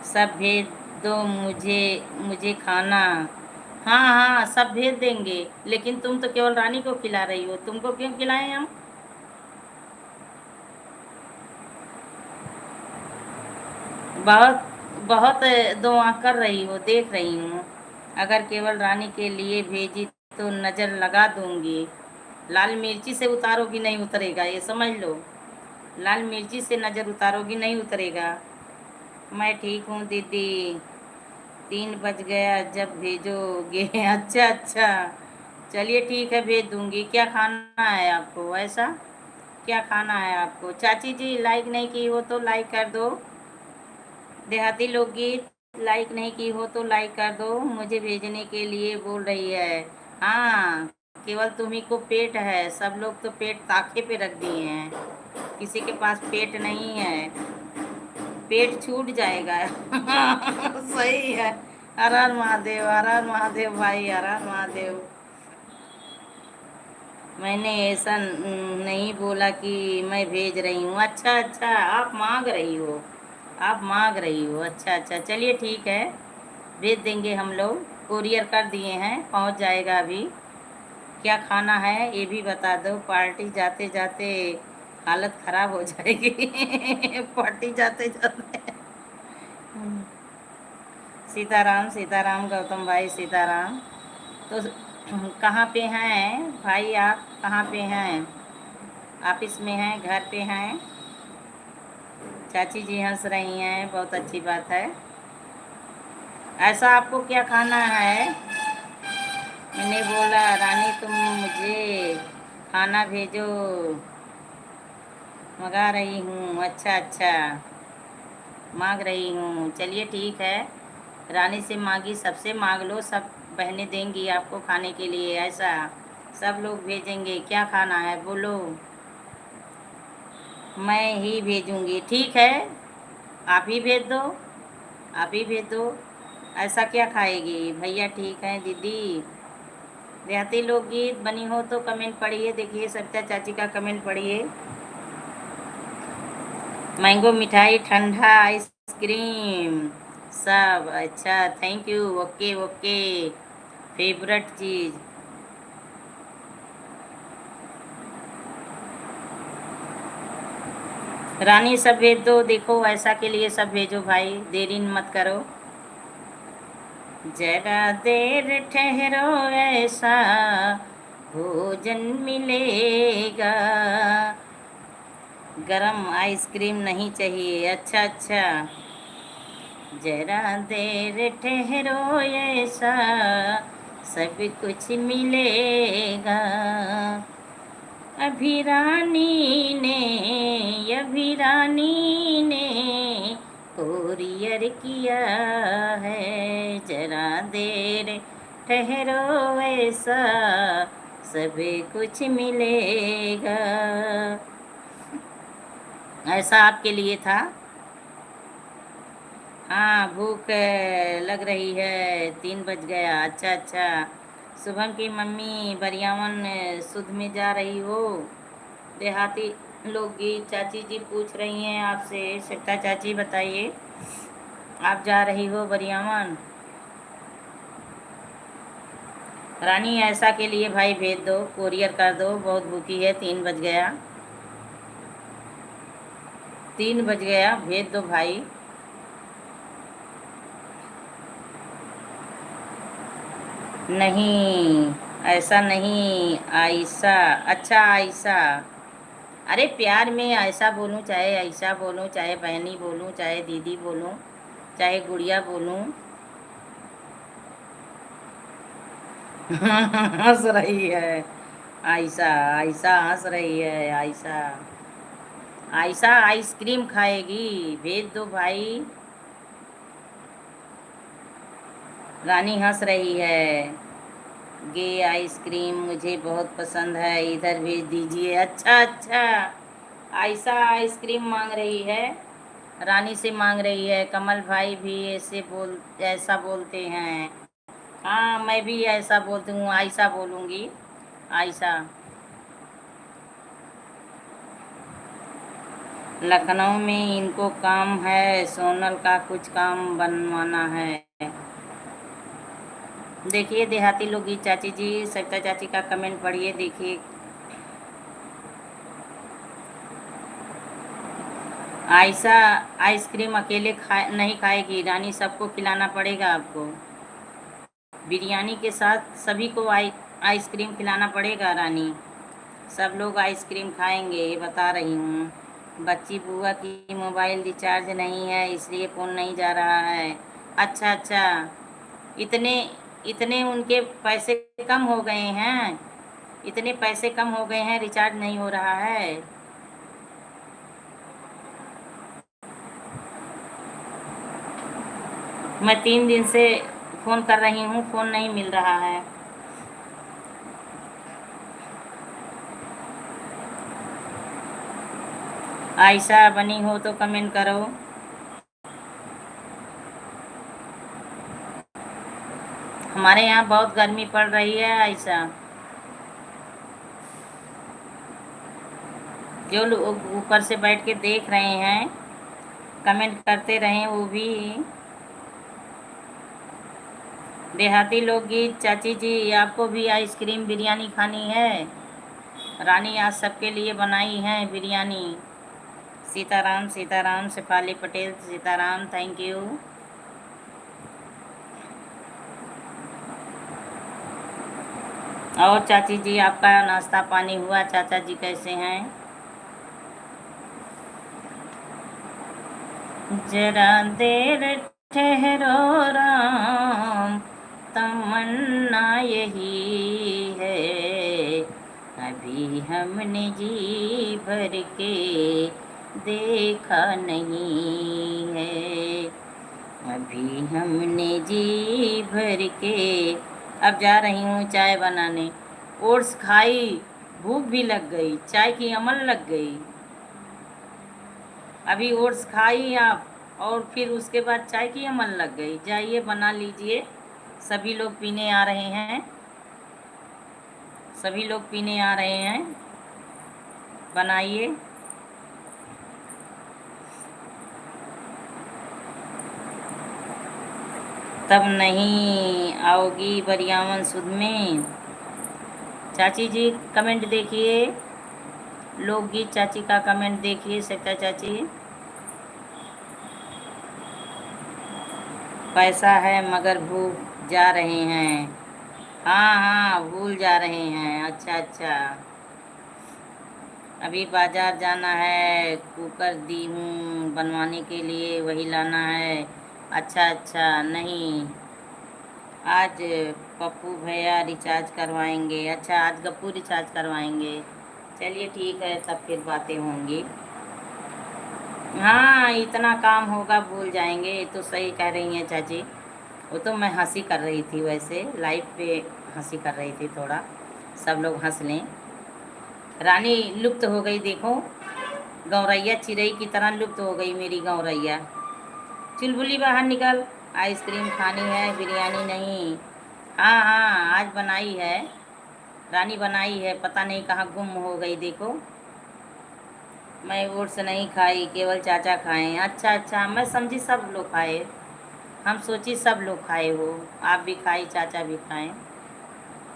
सब भेज दो मुझे, मुझे खाना। हाँ हाँ, सब भेज देंगे, लेकिन तुम तो केवल रानी को खिला रही हो, तुमको क्यों खिलाएं हम। बहुत बहुत दुआ कर रही हो, देख रही हूँ। अगर केवल रानी के लिए भेजी तो नज़र लगा दूंगी। लाल मिर्ची से उतारोगी नहीं उतरेगा, ये समझ लो। लाल मिर्ची से नज़र उतारोगी नहीं उतरेगा। मैं ठीक हूँ दीदी। 3 बज गया जब भेजोगे। अच्छा अच्छा, चलिए ठीक है, भेज दूंगी। क्या खाना है आपको, ऐसा क्या खाना है आपको। चाची जी लाइक नहीं की हो तो लाइक कर दो। देहाती लोकगीत, लाइक नहीं की हो तो लाइक कर दो। मुझे भेजने के लिए बोल रही है। हाँ, केवल तुम्ही को पेट है, सब लोग तो पेट ताके पे रख दिए हैं, किसी के पास पेट नहीं है। पेट छूट जाएगा। सही है। हर हर महादेव, हर हर महादेव भाई, हर हर महादेव। मैंने ऐसा नहीं बोला कि मैं भेज रही हूँ। अच्छा अच्छा, आप मांग रही हो, आप मांग रही हो। अच्छा अच्छा, चलिए ठीक है, भेज देंगे हम लोग। कुरियर कर दिए हैं, पहुँच जाएगा अभी। क्या खाना है ये भी बता दो, पार्टी जाते जाते हालत ख़राब हो जाएगी। पार्टी जाते जाते। सीताराम सीताराम गौतम भाई, सीताराम। तो कहाँ पे हैं भाई, आप कहाँ पे हैं। ऑफिस में हैं, घर पे हैं। चाची जी हंस रही हैं, बहुत अच्छी बात है। ऐसा आपको क्या खाना है। मैंने बोला रानी तुम मुझे खाना भेजो, मंगा रही हूँ। अच्छा अच्छा, मांग रही हूँ, चलिए ठीक है। रानी से मांगी, सबसे मांग लो, सब बहनें देंगी आपको खाने के लिए, ऐसा। सब लोग भेजेंगे, क्या खाना है बोलो। मैं ही भेजूंगी, ठीक है। आप ही भेज दो, आप ही भेज दो। ऐसा क्या खाएगी भैया, ठीक है दीदी। देहाती लोकगीत बनी हो तो कमेंट पढ़िए, देखिए सविता चाची का कमेंट पढ़िए। मैंगो मिठाई, ठंडा आइसक्रीम, सब। अच्छा, thank you, okay okay. Favourite चीज़। रानी सब भेज दो, देखो ऐसा के लिए सब भेजो भाई, देरी मत करो। जरा देर ठहरो ऐसा, भोजन मिलेगा। गरम आइसक्रीम नहीं चाहिए। अच्छा अच्छा, जरा देर ठहरो, ऐसा सब कुछ मिलेगा। अभी रानी ने, अभी रानी ने कोरियर किया है। जरा देर ठहरो, ऐसा सब कुछ मिलेगा। ऐसा आपके लिए था। हाँ, भूख लग रही है, 3 बज गया। अच्छा अच्छा, शुभम की मम्मी बरियावन सुध में जा रही हो। देहाती लोकगीत चाची जी पूछ रही हैं आपसे। सविता चाची बताइए, आप जा रही हो बरियावन? रानी ऐसा के लिए भाई भेज दो, कोरियर कर दो, बहुत भूखी है। 3 बज गया, 3 बज गया, भेज दो भाई। नहीं, ऐसा नहीं आयशा। अच्छा आयशा, अरे प्यार में ऐसा बोलूं चाहे ऐसा बोलूं, चाहे बहनी बोलूं, चाहे दीदी बोलूं, चाहे गुड़िया बोलूं। हंस रही है आयशा, आयशा हंस रही है आयशा। आयशा आइसक्रीम खाएगी, भेज दो भाई। रानी हंस रही है। ये आइसक्रीम मुझे बहुत पसंद है, इधर भेज दीजिए। अच्छा अच्छा, आयशा आइसक्रीम मांग रही है, रानी से मांग रही है। कमल भाई भी ऐसा बोलते हैं। हाँ, मैं भी ऐसा बोलती हूँ, आयशा बोलूँगी। आयशा, लखनऊ में इनको काम है, सोनल का कुछ काम बनवाना है। देखिए देहाती लोकगीत चाची जी, सविता चाची का कमेंट पढ़िए, देखिए। आयशा आइसक्रीम अकेले नहीं खाएगी, रानी सबको खिलाना पड़ेगा आपको। बिरयानी के साथ सभी को आइसक्रीम खिलाना पड़ेगा रानी। सब लोग आइसक्रीम खाएंगे, ये बता रही हूँ। बच्ची बुआ की मोबाइल रिचार्ज नहीं है, इसलिए फ़ोन नहीं जा रहा है। अच्छा अच्छा, इतने इतने उनके पैसे कम हो गए हैं, इतने पैसे कम हो गए हैं, रिचार्ज नहीं हो रहा है। मैं 3 दिन से फ़ोन कर रही हूँ, फ़ोन नहीं मिल रहा है। आयशा बनी हो तो कमेंट करो। हमारे यहाँ बहुत गर्मी पड़ रही है आयशा। जो लोग ऊपर से बैठ के देख रहे हैं, कमेंट करते रहें वो भी। देहाती लोकगीत चाची जी, आपको भी आइसक्रीम बिरयानी खानी है? रानी आज सबके लिए बनाई है बिरयानी। Sitaram Sitaram, Shefali Patel Sitaram, thank you. और चाची जी, आपका नाश्ता पानी हुआ? चाचा जी कैसे हैं? जरा देर ठहरो राम, तमन्ना यही है। अभी हमने जी भर के देखा नहीं है, अभी हमने जी भर के। अब जा रही हूँ चाय बनाने। ओट्स खाई, भूख भी लग गई, चाय की अमल लग गई। अभी ओट्स खाई आप, और फिर उसके बाद चाय की अमल लग गई। जाइए बना लीजिए, सभी लोग पीने आ रहे हैं, सभी लोग पीने आ रहे हैं, बनाइए। तब नहीं आओगी बरियावन सुध में। चाची जी कमेंट देखिए, लोकगीत चाची का कमेंट देखिए। सविता चाची, पैसा है मगर भूख जा रहे हैं। हाँ हाँ, भूल जा रहे हैं। अच्छा अच्छा। अभी बाजार जाना है, कुकर दी हूँ बनवाने के लिए, वही लाना है। अच्छा अच्छा, नहीं, आज पप्पू भैया रिचार्ज करवाएंगे। अच्छा, आज गप्पू रिचार्ज करवाएंगे। चलिए ठीक है, तब फिर बातें होंगी। हाँ, इतना काम होगा भूल जाएंगे, ये तो सही कह रही हैं चाची। वो तो मैं हंसी कर रही थी, वैसे लाइव पे हंसी कर रही थी थोड़ा, सब लोग हंस लें। रानी लुप्त हो गई देखो, गौरैया चिड़ै की तरह लुप्त हो गई मेरी गौरैया। चुलबुली बाहर निकल, आइसक्रीम खानी है, बिरयानी नहीं। हाँ हाँ, आज बनाई है, रानी बनाई है, पता नहीं कहाँ गुम हो गई देखो। मैं ओट्स नहीं खाई, केवल चाचा खाए। अच्छा अच्छा, मैं समझी सब लोग खाए, हम सोची सब लोग खाए हो, आप भी खाई, चाचा भी खाएं।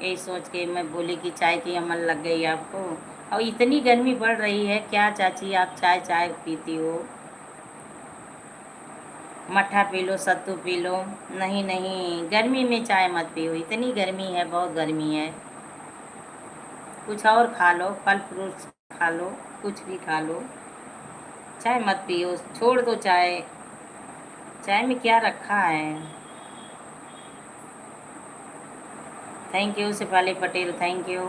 यही सोच के मैं बोली कि चाय की अमल लग गई आपको। और इतनी गर्मी बढ़ रही है, क्या चाची आप चाय चाय पीती हो? मट्ठा पी लो, सत्तू पी लो। नहीं नहीं, गर्मी में चाय मत पियो, इतनी गर्मी है, बहुत गर्मी है। कुछ और खा लो, फल फ्रूट्स खा लो, कुछ भी खा लो, चाय मत पियो, छोड़ दो चाय। चाय में क्या रखा है? Thank you Shefali Patel, thank you.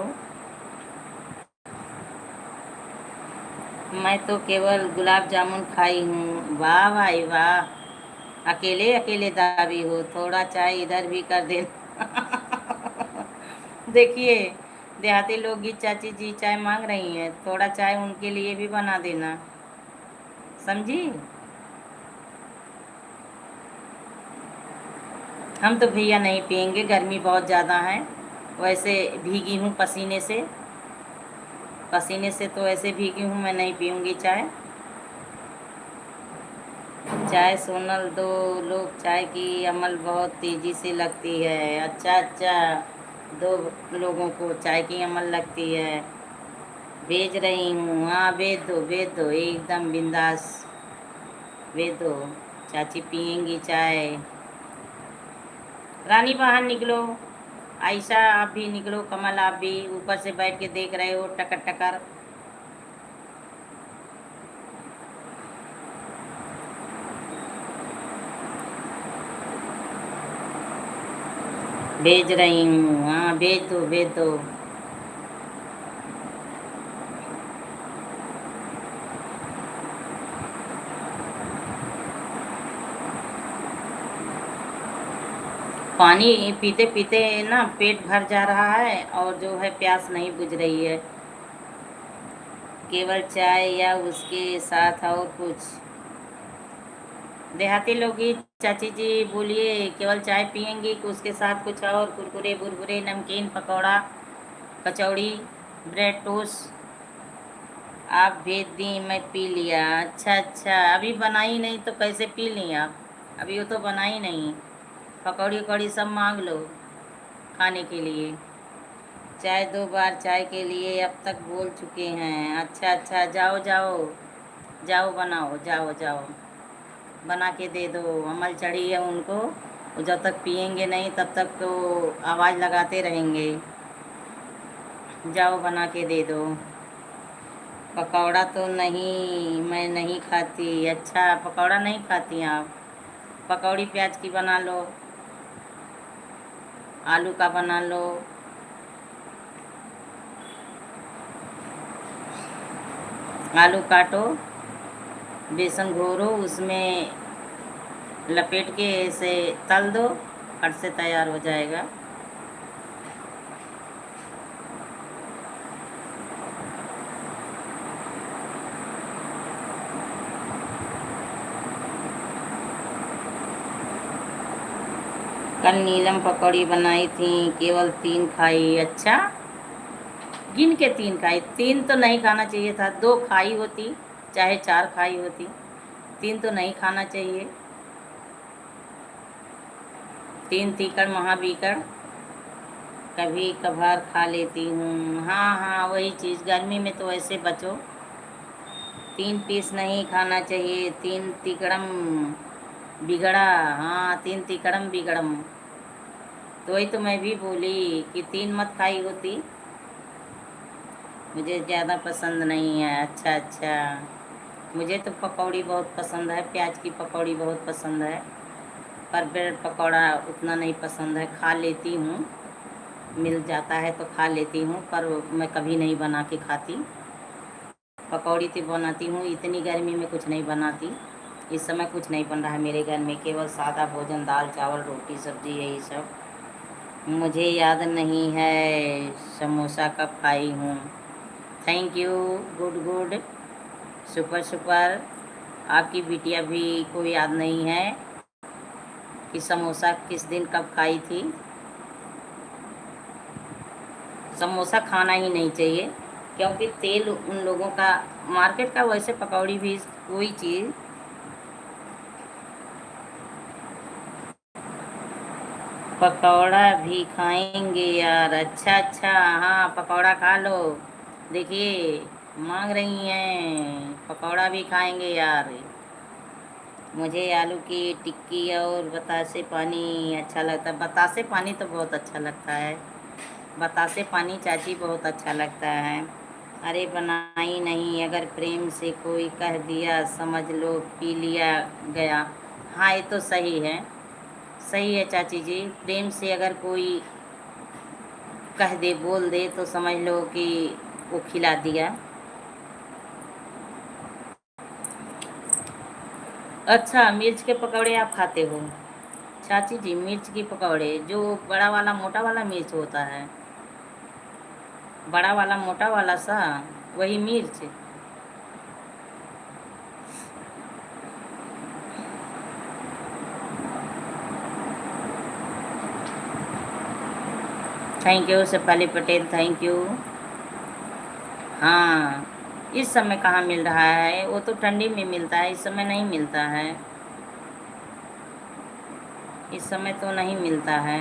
मैं तो केवल गुलाब जामुन खाई हूँ। वाह भाई वाह, अकेले अकेले दाबी हो, थोड़ा चाय इधर भी कर दे। देखिए, देहाती लोकगीत, चाची जी चाय मांग रही हैं, थोड़ा चाय उनके लिए भी बना देना, समझी? हम तो भैया नहीं पियेंगे, गर्मी बहुत ज़्यादा है, वैसे भीगी हूँ पसीने से, पसीने से तो ऐसे भीगी हूँ, मैं नहीं पीऊँगी चाय। चाय सोनल, दो लोग चाय की अमल बहुत तेज़ी से लगती है। अच्छा अच्छा, दो लोगों को चाय की अमल लगती है, भेज रही हूँ। हाँ, भेज दो एकदम बिंदास, भेज दो। चाची पियेंगी चाय। रानी बाहर निकलो, आयशा आप भी निकलो, कमल आप भी, ऊपर से बैठ के देख रहे हो टकर टकर। भेज रही हूँ, हाँ भेज दो भेज दो। पानी पीते पीते ना पेट भर जा रहा है, और जो है प्यास नहीं बुझ रही है, केवल चाय या उसके साथ और कुछ। देहाती लोगी, चाची जी बोलिए, केवल चाय पियेंगी कि उसके साथ कुछ और, कुरकुरे बुरबुरे, नमकीन, पकौड़ा, कचौड़ी, ब्रेड टोस्ट? आप भेज दी, मैं पी लिया। अच्छा अच्छा, अभी बनाई नहीं तो कैसे पी ली आप? अभी वो तो बनाई नहीं, पकौड़ी उकौड़ी सब मांग लो खाने के लिए। चाय दो बार चाय के लिए अब तक बोल चुके हैं। अच्छा अच्छा, जाओ जाओ, जाओ बनाओ, जाओ जाओ, बना के दे दो, अमल चढ़ी है उनको, वो जब तक पियेंगे नहीं तब तक तो आवाज़ लगाते रहेंगे। जाओ बना के दे दो। पकौड़ा तो नहीं, मैं नहीं खाती। अच्छा, पकौड़ा नहीं खाती आप? पकौड़ी प्याज की बना लो, आलू का बना लो। आलू काटो, बेसन घोरो, उसमें लपेट के ऐसे तल दो, फट से तैयार हो जाएगा। कल नीलम पकौड़ी बनाई थी, केवल 3 खाई। अच्छा, गिन के 3 खाई? 3 तो नहीं खाना चाहिए था, 2 खाई होती, चाहे 4 खाई होती, 3 तो नहीं खाना चाहिए। 3 तीखड़ महाबीकड़, कभी कभार खा लेती हूँ। हाँ हाँ, वही चीज़, गर्मी में तो ऐसे बचो। 3 पीस नहीं खाना चाहिए, 3 तिकड़म बिगड़ा। हाँ, 3 तिकड़म बिगड़म। तो वही तो मैं भी बोली कि 3 मत खाई होती। मुझे ज़्यादा पसंद नहीं है। अच्छा अच्छा, मुझे तो पकौड़ी बहुत पसंद है, प्याज की पकौड़ी बहुत पसंद है, पर ब्रेड पकौड़ा उतना नहीं पसंद है। खा लेती हूँ, मिल जाता है तो खा लेती हूँ, पर मैं कभी नहीं बना के खाती। पकौड़ी तो बनाती हूँ, इतनी गर्मी में कुछ नहीं बनाती। इस समय कुछ नहीं बन रहा है मेरे घर में, केवल सादा भोजन, दाल चावल रोटी सब्जी यही सब। मुझे याद नहीं है समोसा कब खाई हूँ। Thank you, good good, super super. आपकी बिटिया भी को याद नहीं है कि समोसा किस दिन कब खाई थी। समोसा खाना ही नहीं चाहिए, क्योंकि तेल उन लोगों का मार्केट का, वैसे पकौड़ी भी कोई चीज़। पकौड़ा भी खाएंगे यार। अच्छा अच्छा, हाँ पकौड़ा खा लो। देखिए मांग रही हैं, पकौड़ा भी खाएंगे यार। मुझे आलू की टिक्की और बतासे पानी अच्छा लगता है। बतासे पानी तो बहुत अच्छा लगता है। बतासे पानी चाची बहुत अच्छा लगता है। अरे बनाई नहीं, अगर प्रेम से कोई कह दिया समझ लो पी लिया गया। हाँ ये तो सही है, सही है चाची जी। प्रेम से अगर कोई कह दे, बोल दे, तो समझ लो कि वो खिला दिया। अच्छा, मिर्च के पकौड़े आप खाते हो चाची जी? मिर्च की पकौड़े जो बड़ा वाला मोटा वाला मिर्च होता है, बड़ा वाला मोटा वाला सा, वही मिर्च। Thank you Shefali Patel, thank you. हाँ, इस समय कहाँ मिल रहा है, वो तो ठंडी में मिलता है, इस समय नहीं मिलता है। इस समय तो नहीं मिलता है।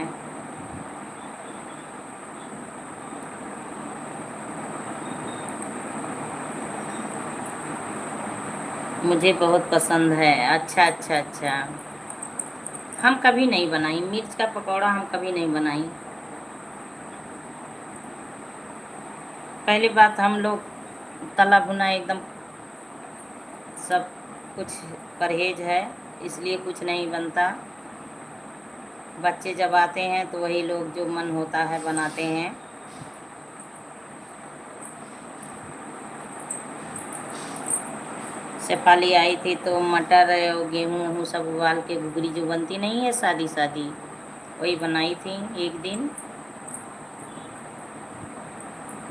मुझे बहुत पसंद है। अच्छा अच्छा अच्छा, हम कभी नहीं बनाई मिर्च का पकौड़ा, हम कभी नहीं बनाई। पहली बात, हम लोग तला भुना एकदम सब कुछ परहेज है, इसलिए कुछ नहीं बनता। बच्चे जब आते हैं तो वही लोग जो मन होता है बनाते हैं। शेफाली आई थी तो मटर और गेहूँ वहूँ सब उबाल के घुघरी जो बनती नहीं है सादी सादी, वही बनाई थी एक दिन।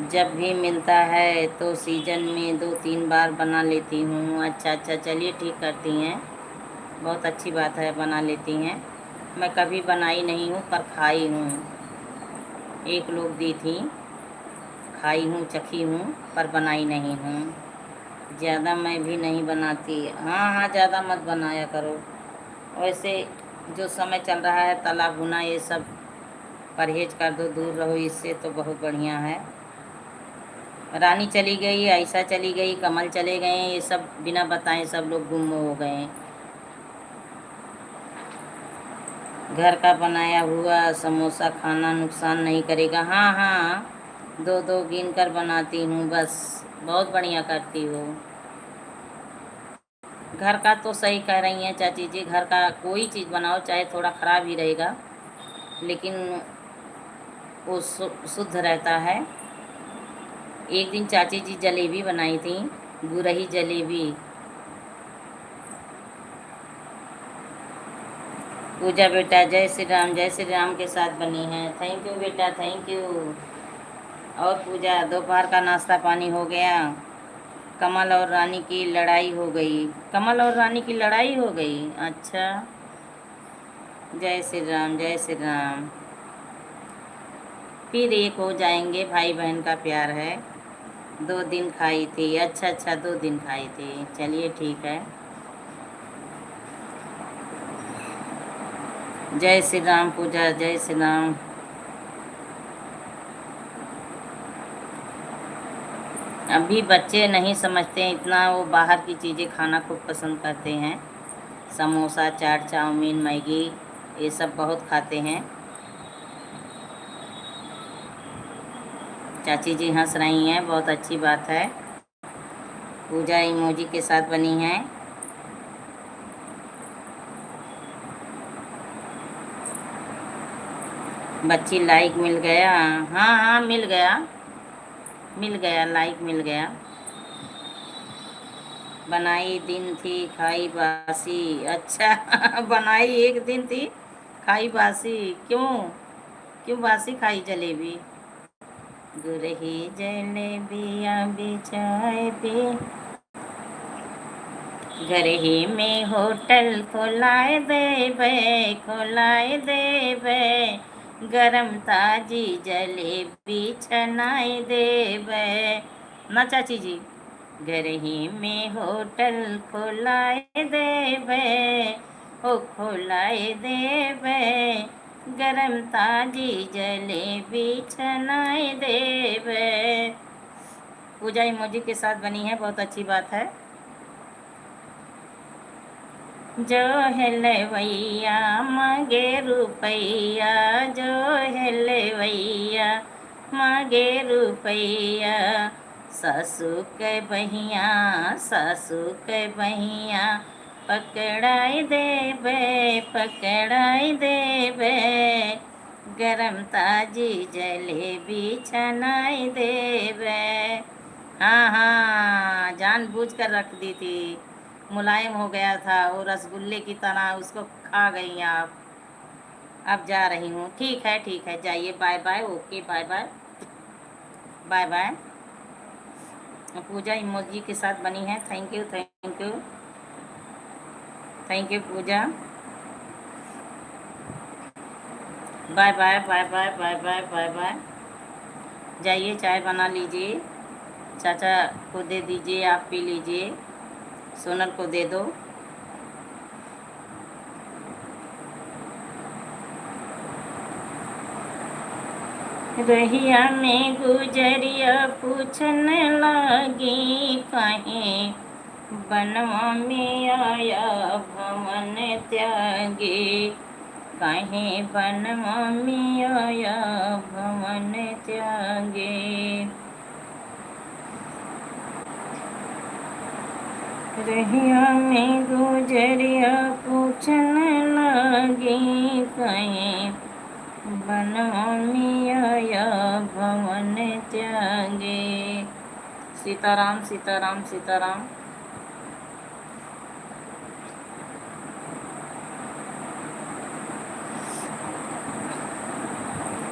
जब भी मिलता है तो सीजन में 2-3 बार बना लेती हूँ। अच्छा अच्छा, चलिए ठीक करती हैं, बहुत अच्छी बात है, बना लेती हैं। मैं कभी बनाई नहीं हूँ पर खाई हूँ, एक लोग दी थी, खाई हूँ चखी हूँ, पर बनाई नहीं हूँ। ज़्यादा मैं भी नहीं बनाती। हाँ हाँ, ज़्यादा मत बनाया करो। वैसे जो समय चल रहा है तला भुना ये सब परहेज कर दो, दूर रहो इससे, तो बहुत बढ़िया है। रानी चली गई, आयशा चली गई, कमल चले गए, ये सब बिना बताए सब लोग गुम हो गए। घर का बनाया हुआ समोसा खाना नुकसान नहीं करेगा। हाँ हाँ, दो दो गिन कर बनाती हूँ बस। बहुत बढ़िया करती हो। घर का तो सही कह रही हैं चाची जी, घर का कोई चीज़ बनाओ चाहे थोड़ा ख़राब ही रहेगा, लेकिन वो शुद्ध रहता है। एक दिन चाची जी जलेबी बनाई थी, गुरही जलेबी। पूजा बेटा जय श्री राम के साथ बनी है। थैंक यू बेटा, थैंक यू। और पूजा, दोपहर का नाश्ता पानी हो गया? कमल और रानी की लड़ाई हो गई? कमल और रानी की लड़ाई हो गई? अच्छा, जय श्री राम, जय श्री राम। फिर एक हो जाएंगे, भाई बहन का प्यार है। 2 दिन खाई थी? अच्छा अच्छा, 2 दिन खाई थी, चलिए ठीक है। जय श्री राम पूजा, जय श्री राम। अभी बच्चे नहीं समझते हैं इतना, वो बाहर की चीज़ें खाना खूब पसंद करते हैं। समोसा, चाट, चाउमीन, मैगी, ये सब बहुत खाते हैं। चाची जी हंस रही हैं, बहुत अच्छी बात है। पूजा इमोजी के साथ बनी है। बच्ची लाइक मिल गया। हाँ हाँ मिल गया, मिल गया, लाइक मिल गया। बनाई दिन थी खाई बासी। अच्छा बनाई एक दिन थी खाई बासी। क्यों क्यों बासी खाई जलेबी? गुरही जलेबियाँ बिछाए पे, घर ही में होटल खोलाए देवे, खोलाए देवे, गरम ताजी जलेबी छनाए देवे। ना चाची जी, घर ही में होटल खोलाए देवे, ओ खोलाए देवे, गरम ताजी जलेबी छनाए देवे। पूजा इमोजी के साथ बनी है, बहुत अच्छी बात है। जो है लेवैया मांगे रुपैया, जो है लेवैया मांगे रुपैया, सासू के बहिया, सासू के बहिया, पकड़ाई देवे, पकड़ाई देवे, गरम ताजी जलेबी छनाई देवे। हाँ हाँ जानबूझ कर रख दी थी, मुलायम हो गया था वो रसगुल्ले की तरह, उसको खा गई आप। अब जा रही हूँ, ठीक है ठीक है, जाइए, bye bye, okay bye bye, bye bye. Puja emoji के साथ बनी है, thank you thank you thank you Puja, bye bye bye bye bye bye bye bye. जाइए चाय बना लीजिए, चाचा को दे दीजिए, आप पी लीजिए, सोनल को दे दो। रहिया में गुजरिया पूछन लागी, कहीं बनवा में आया भवन त्यागी, कहीं बनवा में आया भवन त्यागी। रहिया में गुजरिया पूछन लागी, कहीं बनवा में आया भवन त्यागे। Sitaram Sitaram Sitaram.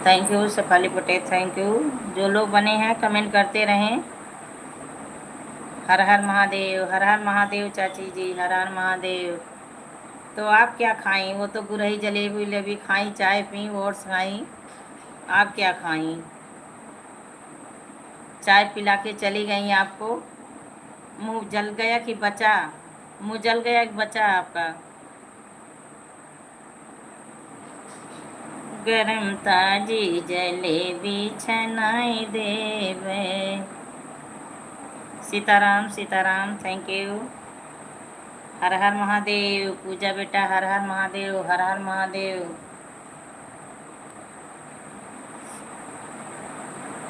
Thank you Shefali Patel, thank you. जो लोग बने हैं कमेंट करते रहें। हर हर महादेव, हर हर महादेव चाची जी, हर हर महादेव। तो आप क्या खाई? वो तो गुरही जलेबी उलेबी खाई, चाय पी, ओट्स खाई। आप क्या खाई? चाय पिला के चली गई आपको? मुंह जल गया कि बचा? मुंह जल गया कि बचा आपका? गरम ताजी जलेबी छनाई देवे। Sitaram Sitaram, thank you. हर हर महादेव पूजा बेटा, हर हर महादेव, हर हर महादेव,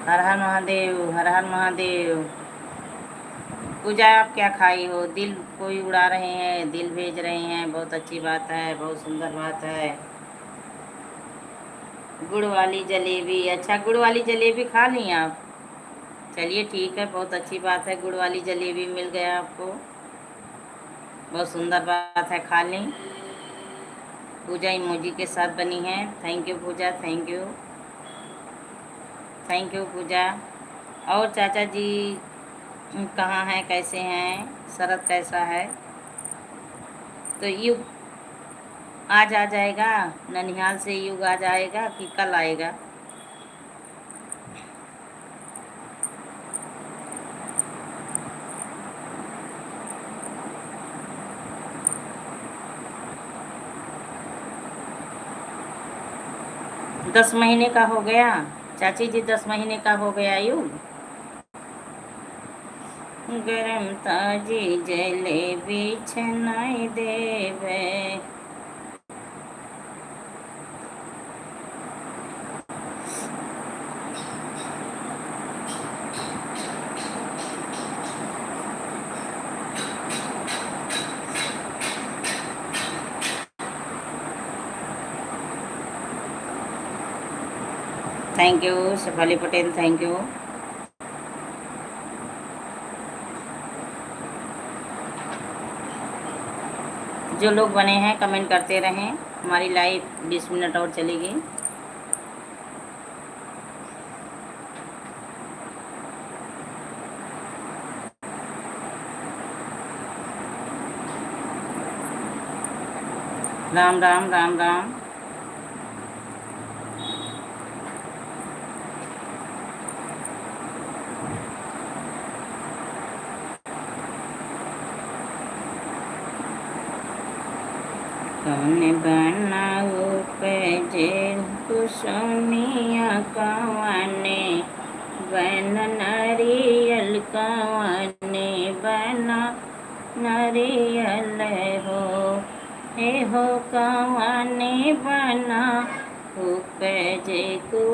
हर हर महादेव, हर हर महादेव। पूजा आप क्या खाई हो? दिल कोई उड़ा रहे हैं, दिल भेज रहे हैं, बहुत अच्छी बात है, बहुत सुंदर बात है। गुड़ वाली जलेबी, अच्छा गुड़ वाली जलेबी खा ली आप? चलिए ठीक है, बहुत अच्छी बात है, गुड़ वाली जलेबी मिल गया आपको, बहुत सुंदर बात है, खा लें। पूजा इमोजी के साथ बनी है, thank you Puja, thank you thank you Puja. और चाचा जी कहाँ हैं, कैसे हैं, शरद कैसा है? तो युग आज आ जाएगा, ननिहाल से युग आ जाएगा कि कल आएगा? दस महीने का हो गया चाची जी, 10 महीने का हो गया युग। गरम ताजी जलेबी छनाई देवे। Thank you Shefali Patel, thank you. जो लोग बने हैं कमेंट करते रहें, हमारी लाइव 20 मिनट और चलेगी। राम राम राम राम। कौन बनाऊ पैजे कुसुमिया कवाने बन नारियल कवाने बना नारियल हो, हे हो कवाने बना उपजे को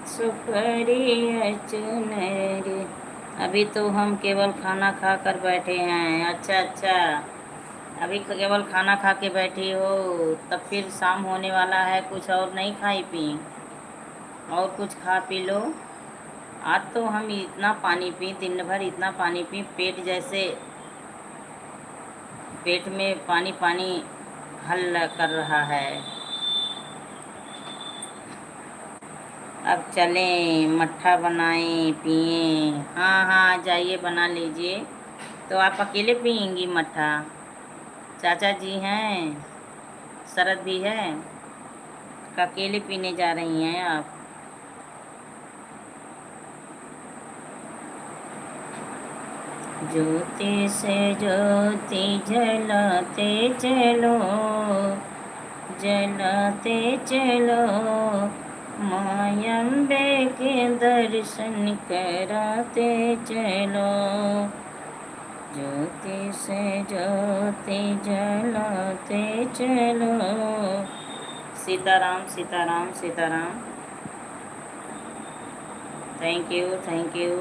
सुपरी चुनरी। अभी तो हम केवल खाना खा कर बैठे हैं। अच्छा अच्छा, अभी केवल खाना खा के बैठी हो, तब फिर शाम होने वाला है, कुछ और नहीं खाई पी? और कुछ खा पी लो। आज तो हम इतना पानी पी, दिन भर इतना पानी पी, पेट जैसे पेट में पानी पानी हल कर रहा है। अब चलें मट्ठा बनाएं पिए। हाँ हाँ जाइए बना लीजिए। तो आप अकेले पियेंगी मट्ठा? चाचा जी हैं, शरद भी है, अकेले पीने जा रही हैं आप? ज्योति से ज्योति जलाते चलो, जलाते चलो, मायम्बे के दर्शन कराते चलो। ज्योति से ज्योति जलाते चलो। Sitaram Sitaram Sitaram. Thank you thank you.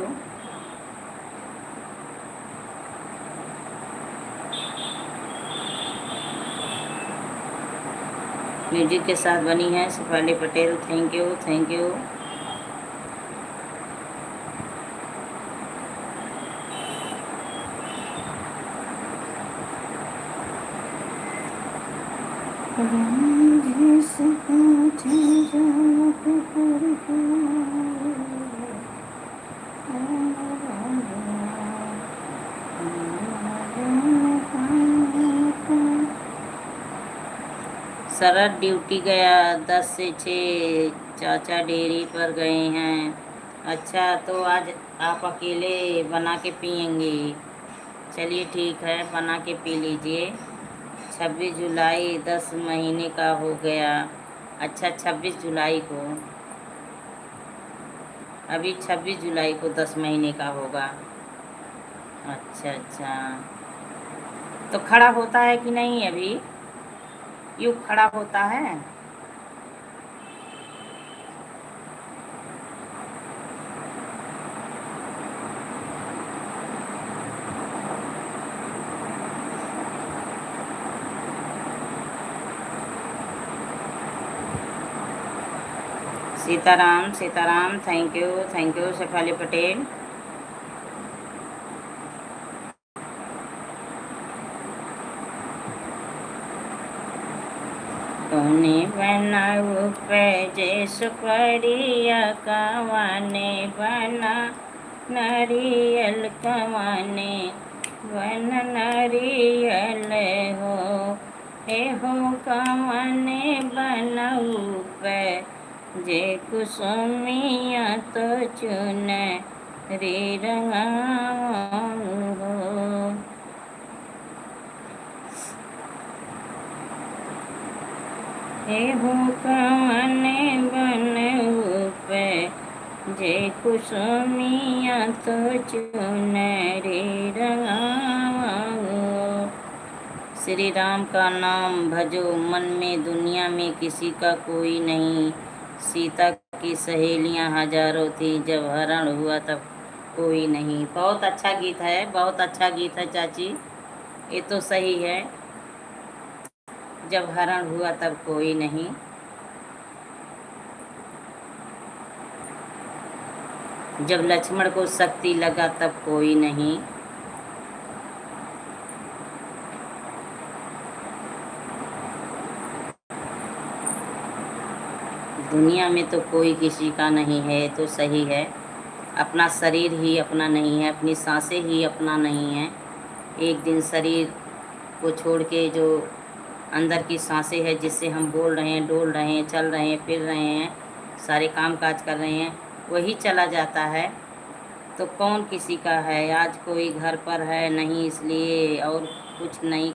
Music के साथ बनी है Shefali Patel, thank you thank you. Sharad duty गया 10 से 6, चाचा डेयरी पर गए हैं। अच्छा, तो आज आप अकेले बना के पियेंगे? चलिए ठीक है, बना के पी लीजिए। 26 जुलाई 10 महीने का हो गया। अच्छा 26 जुलाई को, अभी 26 जुलाई को 10 महीने का होगा। अच्छा अच्छा, तो खड़ा होता है कि नहीं? अभी यूँ खड़ा होता है? Sitaram Sitaram, thank you Shefali Patel. तूने बनाऊ पैजे सुपरिया कवाने बना नारियल कवाने बन नारियल हो, हे हो कवाने बनाऊ पे जे कुसुमिया तो चुन रे रंगाऊ हो। हे हो कवने बनऊ पे जे कुसुमिया तो चुन रे रंगाऊ। श्री राम का नाम भजो मन में, दुनिया में किसी का कोई नहीं। सीता की सहेलियां हजारों थी, जब हरण हुआ तब कोई नहीं। बहुत अच्छा गीत है, बहुत अच्छा गीत है चाची, ये तो सही है। जब हरण हुआ तब कोई नहीं। जब लक्ष्मण को शक्ति लगा तब कोई नहीं, दुनिया में तो कोई किसी का नहीं है, तो सही है। अपना शरीर ही अपना नहीं है, अपनी सांसें ही अपना नहीं है। एक दिन शरीर को छोड़ के जो अंदर की सांसें है, जिससे हम बोल रहे हैं, डोल रहे हैं, चल रहे हैं, फिर रहे हैं, सारे काम काज कर रहे हैं, वही चला जाता है। तो कौन किसी का है। आज कोई घर पर है नहीं, इसलिए और कुछ नहीं